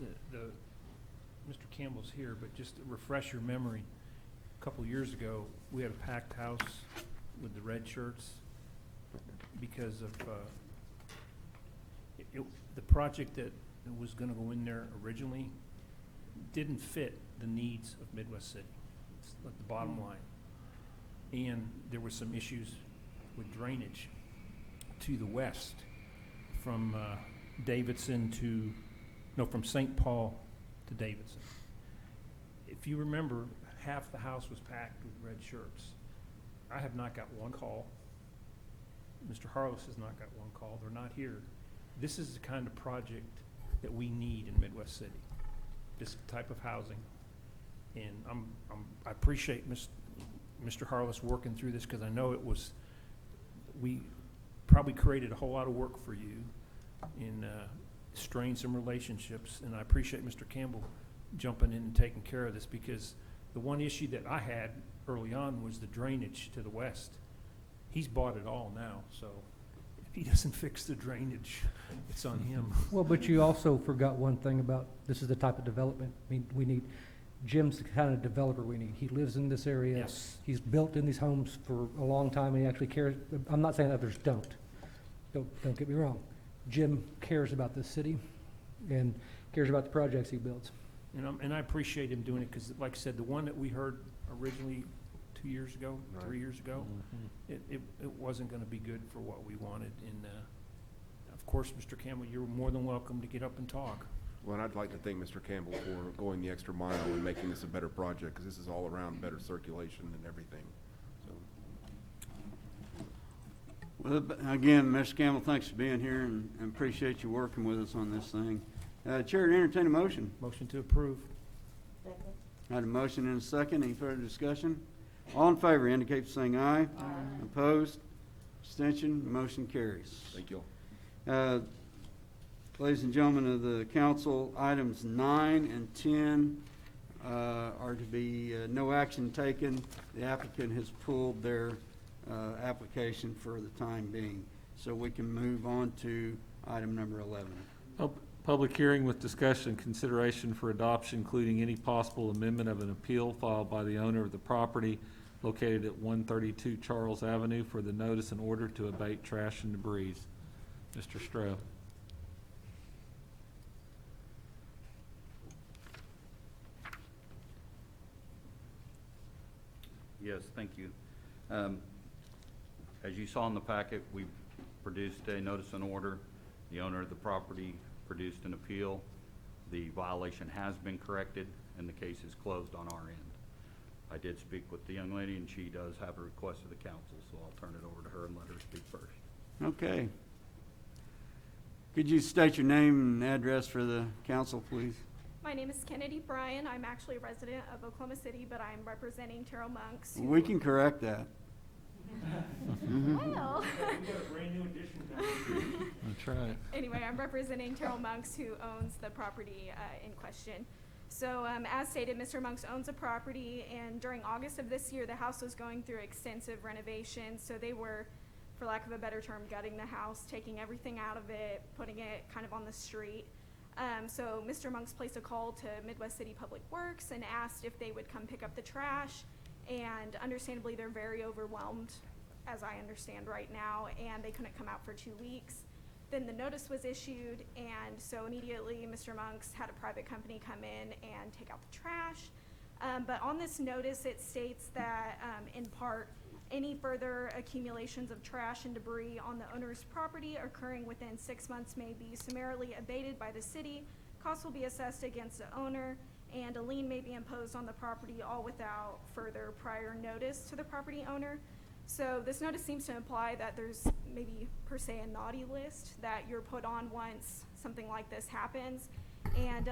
Mr. Campbell's here, but just to refresh your memory, a couple years ago, we had a packed house with the red shirts because of, the project that was gonna go in there originally didn't fit the needs of Midwest City. It's like the bottom line. And there were some issues with drainage to the west from Davidson to, no, from St. Paul to Davidson. If you remember, half the house was packed with red shirts. I have not got one call. Mr. Harless has not got one call. They're not here. This is the kind of project that we need in Midwest City, this type of housing. And I appreciate Mr. Harless working through this, because I know we probably created a whole lot of work for you in strained some relationships, and I appreciate Mr. Campbell jumping in and taking care of this, because the one issue that I had early on was the drainage to the west. He's bought it all now, so if he doesn't fix the drainage, it's on him. Well, but you also forgot one thing about, this is the type of development, I mean, we need, Jim's the kind of developer we need. He lives in this area. Yes. He's built in these homes for a long time, and he actually cares. I'm not saying others don't. Don't get me wrong. Jim cares about this city and cares about the projects he builds. And I appreciate him doing it, because like I said, the one that we heard originally 2 years ago, 3 years ago, it wasn't gonna be good for what we wanted. And, of course, Mr. Campbell, you're more than welcome to get up and talk. Well, and I'd like to thank Mr. Campbell for going the extra mile and making this a better project, because this is all around better circulation and everything, so. Well, again, Mr. Campbell, thanks for being here, and appreciate you working with us on this thing. Chair, to entertain a motion. Motion to approve. Second. Had a motion and a second. Any further discussion? All in favor indicate by saying aye. Aye. Opposed? Abstention? Motion carries. Thank you all. Ladies and gentlemen of the council, items 9 and 10 are to be no action taken. The applicant has pulled their application for the time being. So we can move on to item number 11. Public hearing with discussion and consideration for adoption, including any possible amendment of an appeal filed by the owner of the property located at 132 Charles Avenue for the notice and order to abate trash and debris. Mr. Stroh. Yes, thank you. As you saw in the packet, we produced a notice and order. The owner of the property produced an appeal. The violation has been corrected, and the case is closed on our end. I did speak with the young lady, and she does have a request of the council, so I'll turn it over to her and let her speak first. Okay. Could you state your name and address for the council, please? My name is Kennedy Bryan. I'm actually a resident of Oklahoma City, but I'm representing Terrell Monks. We can correct that. Well. That's right. Anyway, I'm representing Terrell Monks, who owns the property in question. So as stated, Mr. Monks owns a property, and during August of this year, the house was going through extensive renovations. So they were, for lack of a better term, gutting the house, taking everything out of it, putting it kind of on the street. So Mr. Monks placed a call to Midwest City Public Works and asked if they would come pick up the trash. And understandably, they're very overwhelmed, as I understand right now, and they couldn't come out for 2 weeks. Then the notice was issued, and so immediately Mr. Monks had a private company come in and take out the trash. But on this notice, it states that, in part, any further accumulations of trash and debris on the owner's property occurring within 6 months may be summarily abated by the city. Costs will be assessed against the owner, and a lien may be imposed on the property, all without further prior notice to the property owner. So this notice seems to imply that there's maybe per se a naughty list that you're put on once something like this happens. And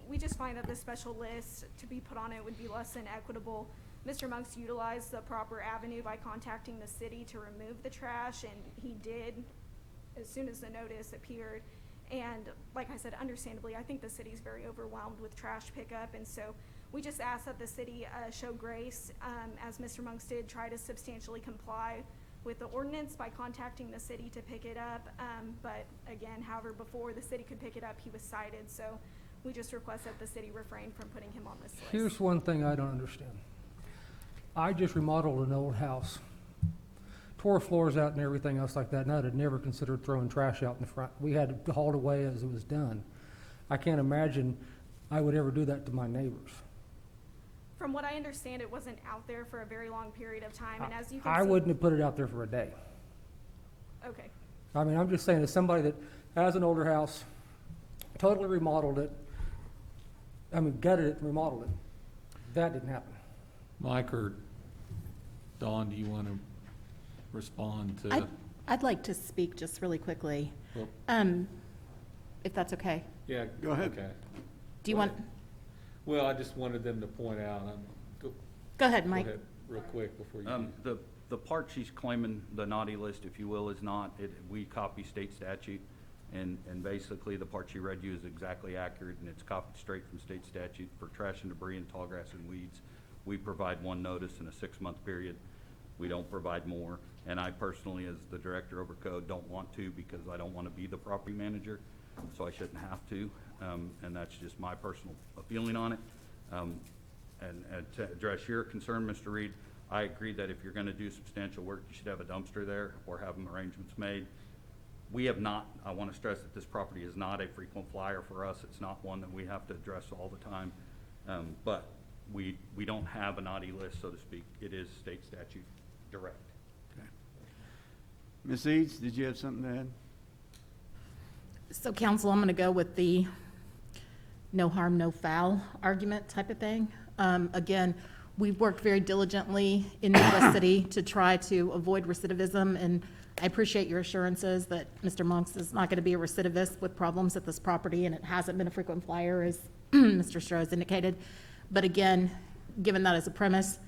we just find that the special list to be put on it would be less than equitable. Mr. Monks utilized the proper avenue by contacting the city to remove the trash, and he did as soon as the notice appeared. And like I said, understandably, I think the city's very overwhelmed with trash pickup, and so we just ask that the city show grace, as Mr. Monks did try to substantially comply with the ordinance by contacting the city to pick it up. But again, however, before the city could pick it up, he was cited, so we just request that the city refrain from putting him on this list. Here's one thing I don't understand. I just remodeled an old house, tore floors out and everything else like that, and I'd have never considered throwing trash out in the front. We had to haul it away as it was done. I can't imagine I would ever do that to my neighbors. From what I understand, it wasn't out there for a very long period of time, and as you can I see. wouldn't have put it out there for a day. Okay. I mean, I'm just saying, as somebody that has an older house, totally remodeled it. I mean, gutted it and remodeled it. That didn't happen. Mike or Dawn, do you want to respond to? I'd like to speak just really quickly, Well, if that's okay. Yeah. Go ahead. Okay. Do you want, Well, I just wanted them to point out, go ahead, Mike. Go ahead, real quick before you. The part she's claiming, the naughty list, if you will, is not, we copy state statute. And basically, the part she read you is exactly accurate, and it's copied straight from state statute. For trash and debris and tall grass and weeds, we provide one notice in a 6-month period. We don't provide more. And I personally, as the director over code, don't want to, because I don't want to be the property manager, so I shouldn't have to. And that's just my personal feeling on it. And to address your concern, Mr. Reed, I agree that if you're going to do substantial work, you should have a dumpster there or have them arrangements made. We have not, I want to stress that this property is not a frequent flyer for us. It's not one that we have to address all the time. But we don't have a naughty list, so to speak. It is state statute direct. Ms. Eads, did you have something to add? So council, I'm going to go with the no harm, no foul argument type of thing. Again, we've worked very diligently in Midwest City to try to avoid recidivism, and I appreciate your assurances that Mr. Monks is not going to be a recidivist with problems at this property, and it hasn't been a frequent flyer, as Mr. Stroh's indicated. But again, given that as a premise,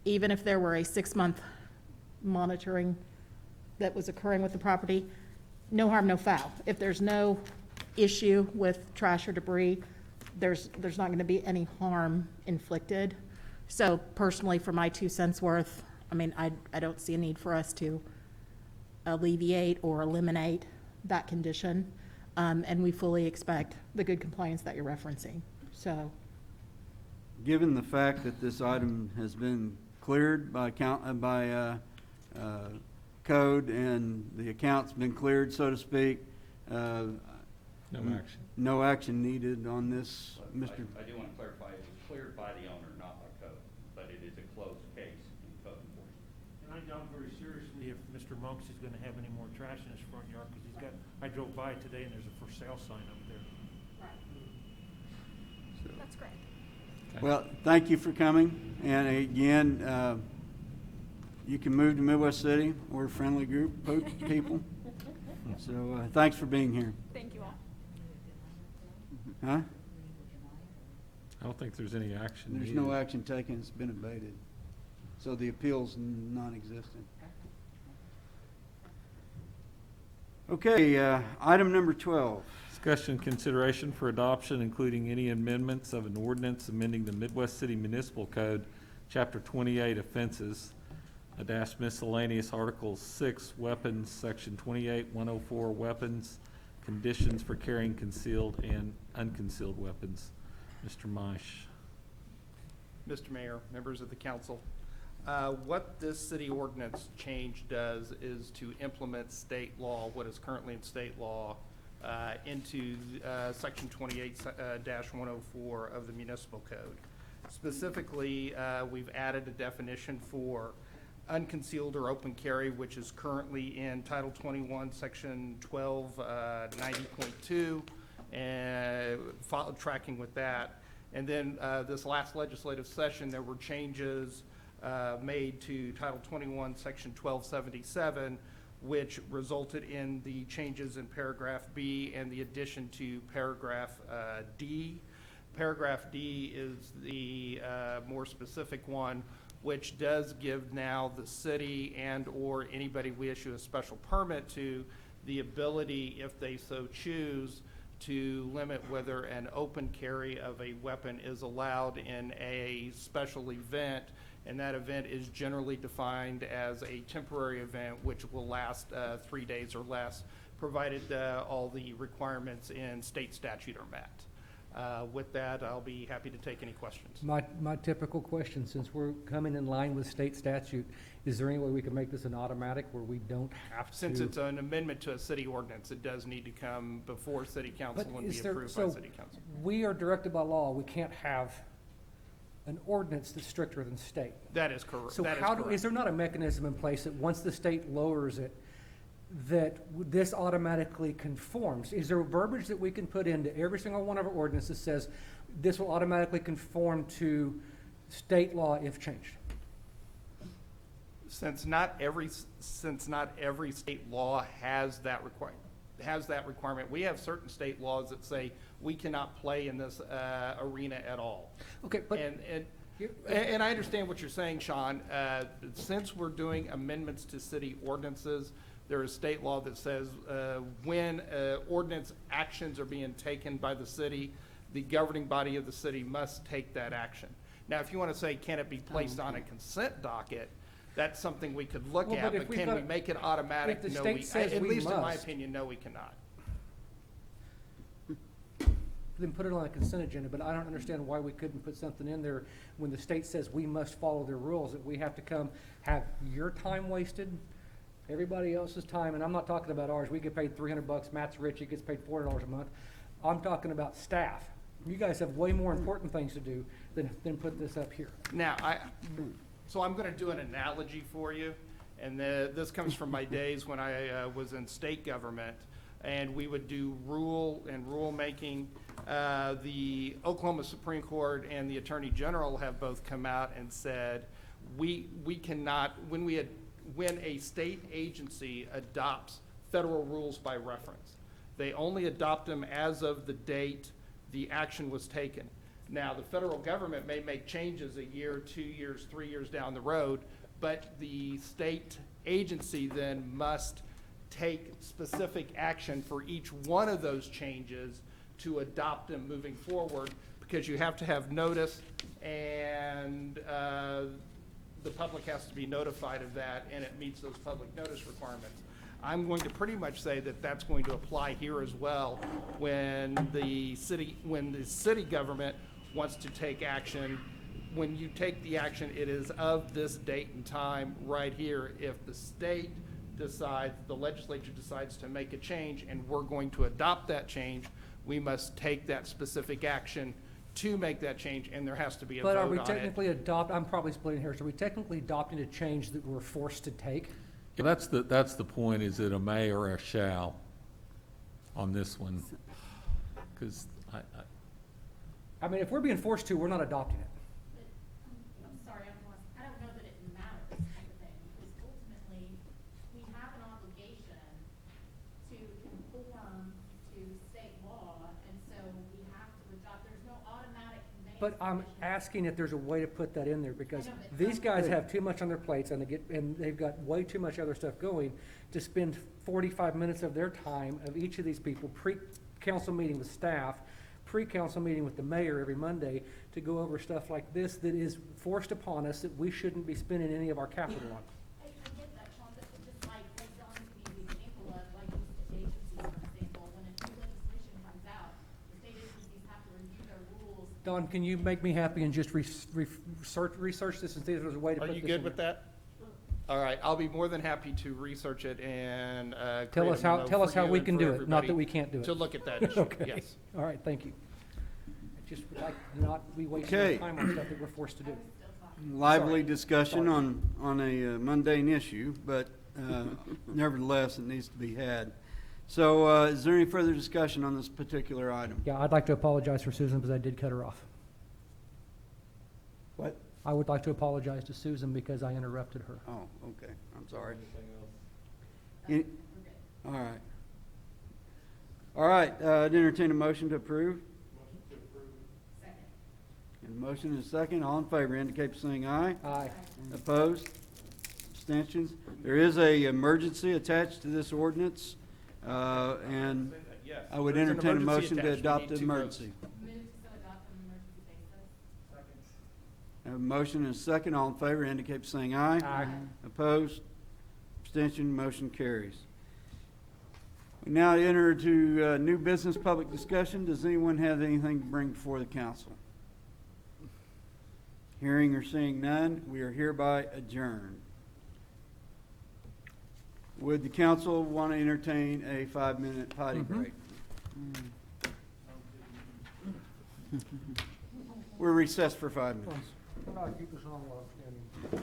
even if there were a 6-month monitoring that was occurring with the property, no harm, no foul. If there's no issue with trash or debris, there's not going to be any harm inflicted. So personally, for my 2 cents worth, I mean, I don't see a need for us to alleviate or eliminate that condition. And we fully expect the good compliance that you're referencing. So, Given the fact that this item has been cleared by code and the account's been cleared, so to speak, No action. no action needed on this, Mr. I do want to clarify, it was cleared by the owner, not by code, but it is a closed case in code enforcement. And I doubt very seriously if Mr. Monks is gonna have any more trash in his front yard, because he's got, I drove by today and there's a for sale sign up there. That's great. Well, thank you for coming, and again, you can move to Midwest City. We're a friendly group of people. So, thanks for being here. Thank you all. Huh? I don't think there's any action There's needed. no action taken, it's been abated. So the appeal's non-existent. Okay, item number 12. Discussion consideration for adoption, including any amendments of an ordinance amending the Midwest City Municipal Code, Chapter 28 offenses, -- miscellaneous Article 6 weapons, Section 28-104 weapons, conditions for carrying concealed and unconcealed weapons. Mr. Meisch. Mr. Mayor, members of the council, what this city ordinance change does is to implement state law, what is currently in state law, into Section 28-104 of the municipal code. Specifically, we've added a definition for unconcealed or open carry, which is currently in Title 21, Section 1290.2, and tracking with that. And then this last legislative session, there were changes made to Title 21, Section 1277, which resulted in the changes in paragraph B and the addition to paragraph D. Paragraph D is the more specific one, which does give now the city and/or anybody we issue a special permit to the ability, if they so choose, to limit whether an open carry of a weapon is allowed in a special event, and that event is generally defined as a temporary event which will last 3 days or less, provided all the requirements in state statute are met. With that, I'll be happy to take any questions. My typical question, since we're coming in line with state statute, is there any way we can make this an automatic where we don't have to? Since it's an amendment to a city ordinance, it does need to come before city council But and be is there, approved by so city council. we are directed by law, we can't have an ordinance that's stricter than state. That is correct. So That is how correct. is there not a mechanism in place that once the state lowers it, this automatically conforms. Is there verbiage that we can put into every single one of our ordinances that says this will automatically conform to state law if changed? Since not every state law has that requirement, we have certain state laws that say we cannot play in this arena at all. Okay, but And I understand what you're saying, Sean. Since we're doing amendments to city ordinances, there is state law that says when ordinance actions are being taken by the city, the governing body of the city must take that action. Now, if you want to say, can it be placed on a consent docket, that's something we could look Well, at, but if but we've can got- we make it automatic? if the No, state says at we least in my must. opinion, no, we cannot. Then put it on a consent agenda, but I don't understand why we couldn't put something in there when the state says we must follow their rules, that we have to come have your time wasted, everybody else's time, and I'm not talking about ours. We get paid $300. Matt's rich, he gets paid $400 a month. I'm talking about staff. You guys have way more important things to do than put this up here. Now, so I'm going to do an analogy for you, and this comes from my days when I was in state government, and we would do rulemaking. The Oklahoma Supreme Court and the Attorney General have both come out and said we cannot, when a state agency adopts federal rules by reference, they only adopt them as of the date the action was taken. Now, the federal government may make changes a year, 2 years, 3 years down the road, but the state agency then must take specific action for each one of those changes to adopt them moving forward, because you have to have notice, and the public has to be notified of that, and it meets those public notice requirements. I'm going to pretty much say that that's going to apply here as well when the city government wants to take action. When you take the action, it is of this date and time right here. If the state decides, the legislature decides to make a change and we're going to adopt that change, we must take that specific action to make that change, and there has to be a vote But on are it. we technically I'm probably splitting hairs, are we technically adopting a change that we're forced to take? Yeah, that's the point, is it a may or a shall on this one? Because I mean, if we're being forced to, we're not adopting it. I'm sorry, I don't know that it matters type of thing, because ultimately, we have an obligation to conform to state law, and so we have to adopt, there's no automatic conveyance. But I'm asking if there's a way to put that in there, because these guys have too much on their plates, and they've got way too much other stuff going to spend 45 minutes of their time, of each of these people, pre-council meeting with staff, pre-council meeting with the mayor every Monday, to go over stuff like this that is forced upon us that we shouldn't be spending any of our capital on. I get that, Sean, but just like Don gave you the example of, like, the state agencies, for example, when a new legislation comes out, the state agencies have to review their rules. Don, can you make me happy and just research this and see if there's a way to put Are this you in good with there? that? All right, I'll be more than happy to research it and Tell create us a how, memo tell us for how you we and can for do it, not that everybody we can't do it. to look at that issue, Okay. yes. All right, thank you. I just would like to not be wasting Okay. our time on stuff that we're forced to do. Lively Sorry. discussion Sorry. on a mundane issue, but nevertheless, it needs to be had. So is there any further discussion on this particular item? Yeah, I'd like to apologize for Susan because I did cut her off. What? I would like to apologize to Susan because I interrupted her. Oh, okay, I'm sorry. Any- All right. All right, I'd entertain a motion to approve. And a motion and a second, all in favor indicate by saying aye. Aye. Opposed? Abstentions? There is a emergency attached to this ordinance, and Yes, I would there's an entertain a emergency motion to attached. We adopt need the 2 votes. emergency. Move to so adopt on an emergency basis. I have a motion and a second, all in favor indicate by saying aye. Aye. Opposed? Abstention, motion carries. We now enter to new business public discussion. Does anyone have anything to bring before the council? Hearing or seeing none, we are hereby adjourned. Would the council want to entertain a 5-minute potty break? We're recessed for 5 minutes. Keep this on while I'm standing.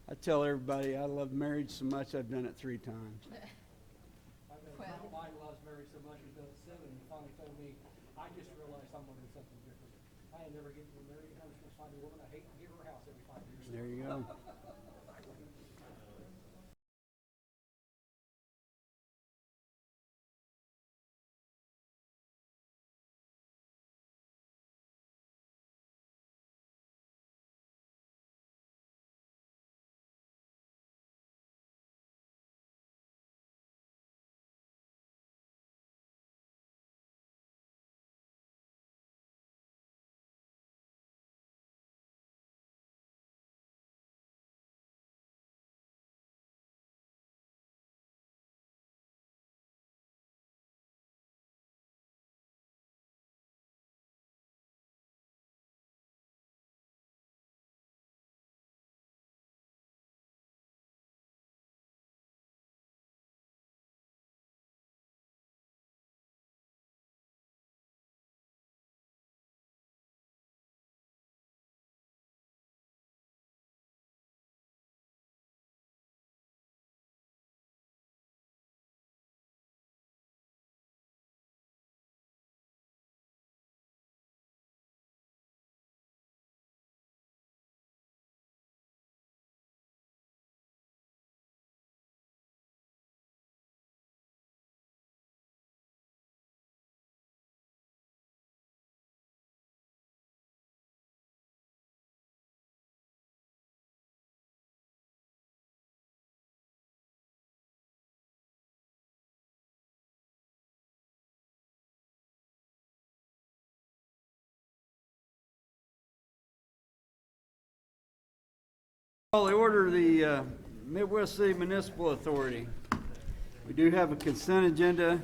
I tell everybody I love marriage so much I've done it 3 times. My wife loves Mary so much, she's done it 7, and finally told me, I just realized I'm gonna do something different. I ain't never getting married, and I'm just gonna find a woman I hate and get her house every 5 years. There you go. Call the order of the Midwest City Municipal Authority. We do have a consent agenda,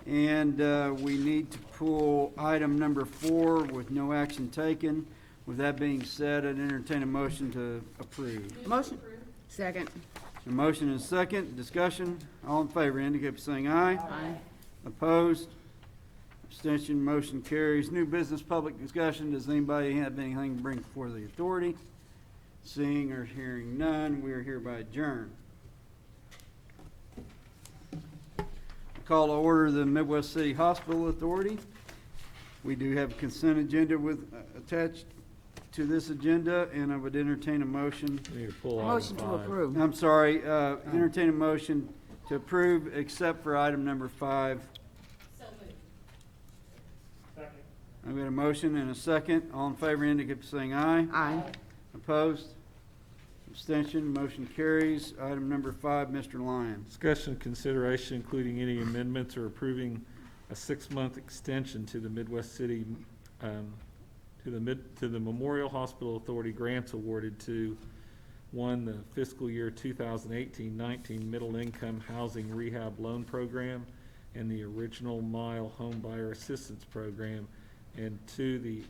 and we need to pull item number 4 with no action taken. With that being said, I'd entertain a motion to approve. Motion. Second. A motion and a second. Discussion. All in favor indicate by saying aye. Aye. Opposed? Abstention. Motion carries. New business public discussion. Does anybody have anything to bring before the authority? Seeing or hearing none, we are hereby adjourned. Call to order the Midwest City Hospital Authority. We do have a consent agenda with attached to this agenda, and I would entertain a motion. We need to pull item Motion to 5. approve. I'm sorry, entertain a motion to approve except for item number 5. So moved. I've got a motion and a second. All in favor indicate by saying aye. Aye. Opposed? Abstention, motion carries. Item number 5, Mr. Lyon. Discussion, consideration, including any amendments or approving a 6-month extension to the Midwest City, to the Memorial Hospital Authority grants awarded to, 1, the fiscal year 2018-19 Middle Income Housing Rehab Loan Program and the Original Mile Home Buyer Assistance Program, and 2, the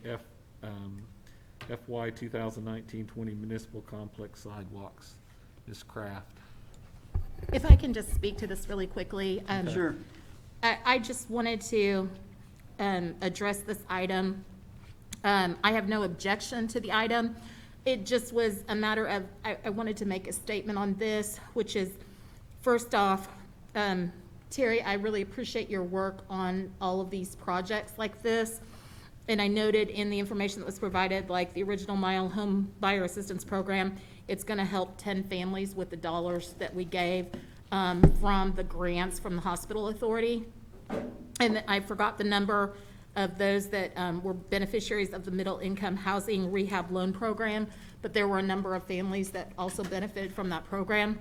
FY 2019-20 Municipal Complex Sidewalks. Ms. Kraft. If I can just speak to this really quickly. Sure. I just wanted to address this item. I have no objection to the item. It just was a matter of, I wanted to make a statement on this, which is, first off, Terry, I really appreciate your work on all of these projects like this. And I noted in the information that was provided, like the Original Mile Home Buyer Assistance Program, it's going to help 10 families with the dollars that we gave from the grants from the Hospital Authority. And I forgot the number of those that were beneficiaries of the Middle Income Housing Rehab Loan Program, but there were a number of families that also benefited from that program.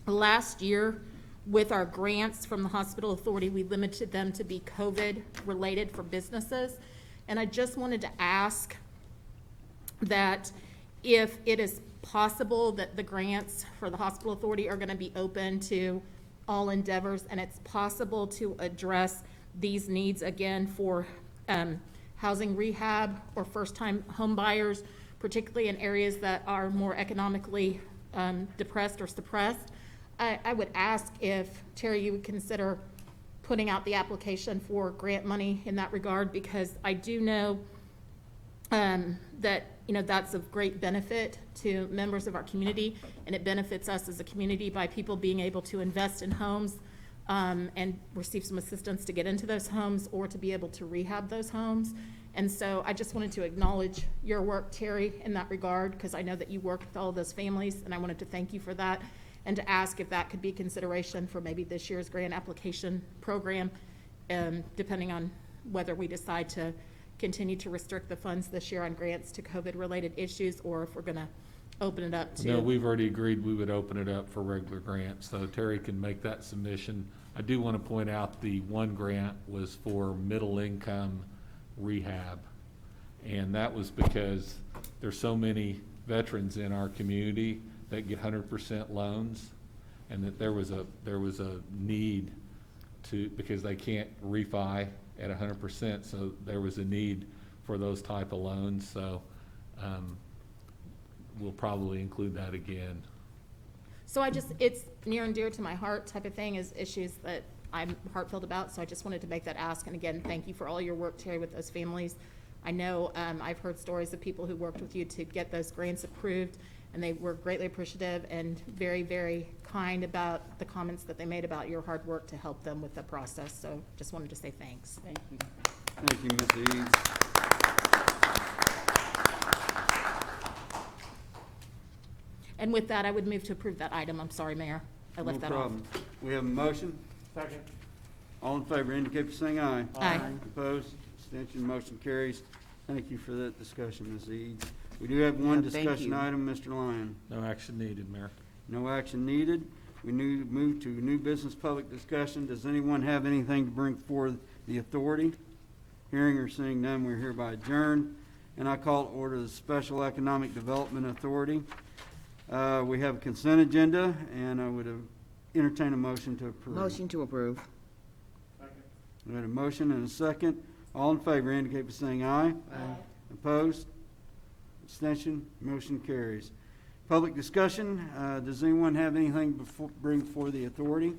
Last year, with our grants from the Hospital Authority, we limited them to be COVID-related for businesses. And I just wanted to ask that if it is possible that the grants for the Hospital Authority are going to be open to all endeavors, and it's possible to address these needs again for housing rehab or first-time home buyers, particularly in areas that are more economically depressed or suppressed. I would ask if, Terry, you would consider putting out the application for grant money in that regard, because I do know that you know, that's of great benefit to members of our community, and it benefits us as a community by people being able to invest in homes and receive some assistance to get into those homes or to be able to rehab those homes. And so I just wanted to acknowledge your work, Terry, in that regard, because I know that you worked with all of those families, and I wanted to thank you for that, and to ask if that could be consideration for maybe this year's grant application program, depending on whether we decide to continue to restrict the funds this year on grants to COVID-related issues, or if we're going to open it up to. No, we've already agreed we would open it up for regular grants, so Terry can make that submission. I do want to point out the one grant was for middle-income rehab, and that was because there's so many veterans in our community that get 100% loans, and that there was a need to, because they can't refi at 100%, so there was a need for those type of loans. So we'll probably include that again. So it's near and dear to my heart type of thing, is issues that I'm heartfelt about, so I just wanted to make that ask. And again, thank you for all your work, Terry, with those families. I know I've heard stories of people who worked with you to get those grants approved, and they were greatly appreciative and very, very kind about the comments that they made about your hard work to help them with the process. So just wanted to say thanks. Thank you. Thank you, Ms. Eads. And with that, I would move to approve that item. I'm sorry, Mayor. I left No that off. problem. We have a motion. Second. All in favor indicate by saying aye. Aye. Opposed? Abstention, motion carries. Thank you for that discussion, Ms. Eads. We do have one Yeah, thank discussion you. item, Mr. Lyon. No action needed, Mayor. No action needed. We move to new business public discussion. Does anyone have anything to bring forth the authority? Hearing or seeing none, we're hereby adjourned. And I call to order the Special Economic Development Authority. We have a consent agenda, and I would entertain a motion to approve. Motion to approve. We had a motion and a second. All in favor indicate by saying aye. Aye. Opposed? Abstention? Motion carries. Public discussion. Does anyone have anything to bring before the authority?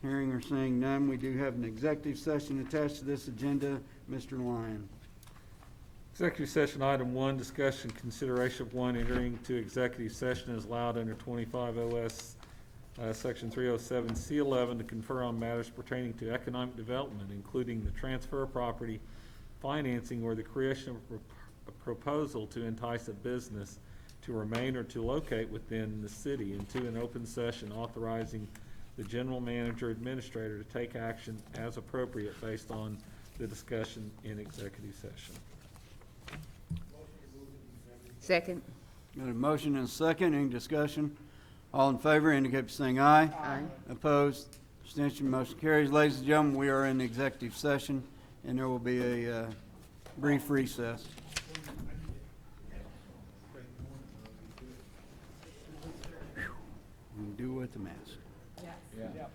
Hearing or seeing none, we do have an executive session attached to this agenda. Mr. Lyon. Executive session item 1, discussion consideration of 1, entering to executive session as allowed under 25 OS Section 307 C11 to confer on matters pertaining to economic development, including the transfer of property, financing, or the creation of a proposal to entice a business to remain or to locate within the city, and 2, an open session authorizing the general manager administrator to take action as appropriate based on the discussion in executive session. Second. Got a motion and a second. Any discussion? All in favor indicate by saying aye. Aye. Opposed? Abstention? Motion carries. Ladies and gentlemen, we are in executive session, and there will be a brief recess. Do with the mask. Yeah.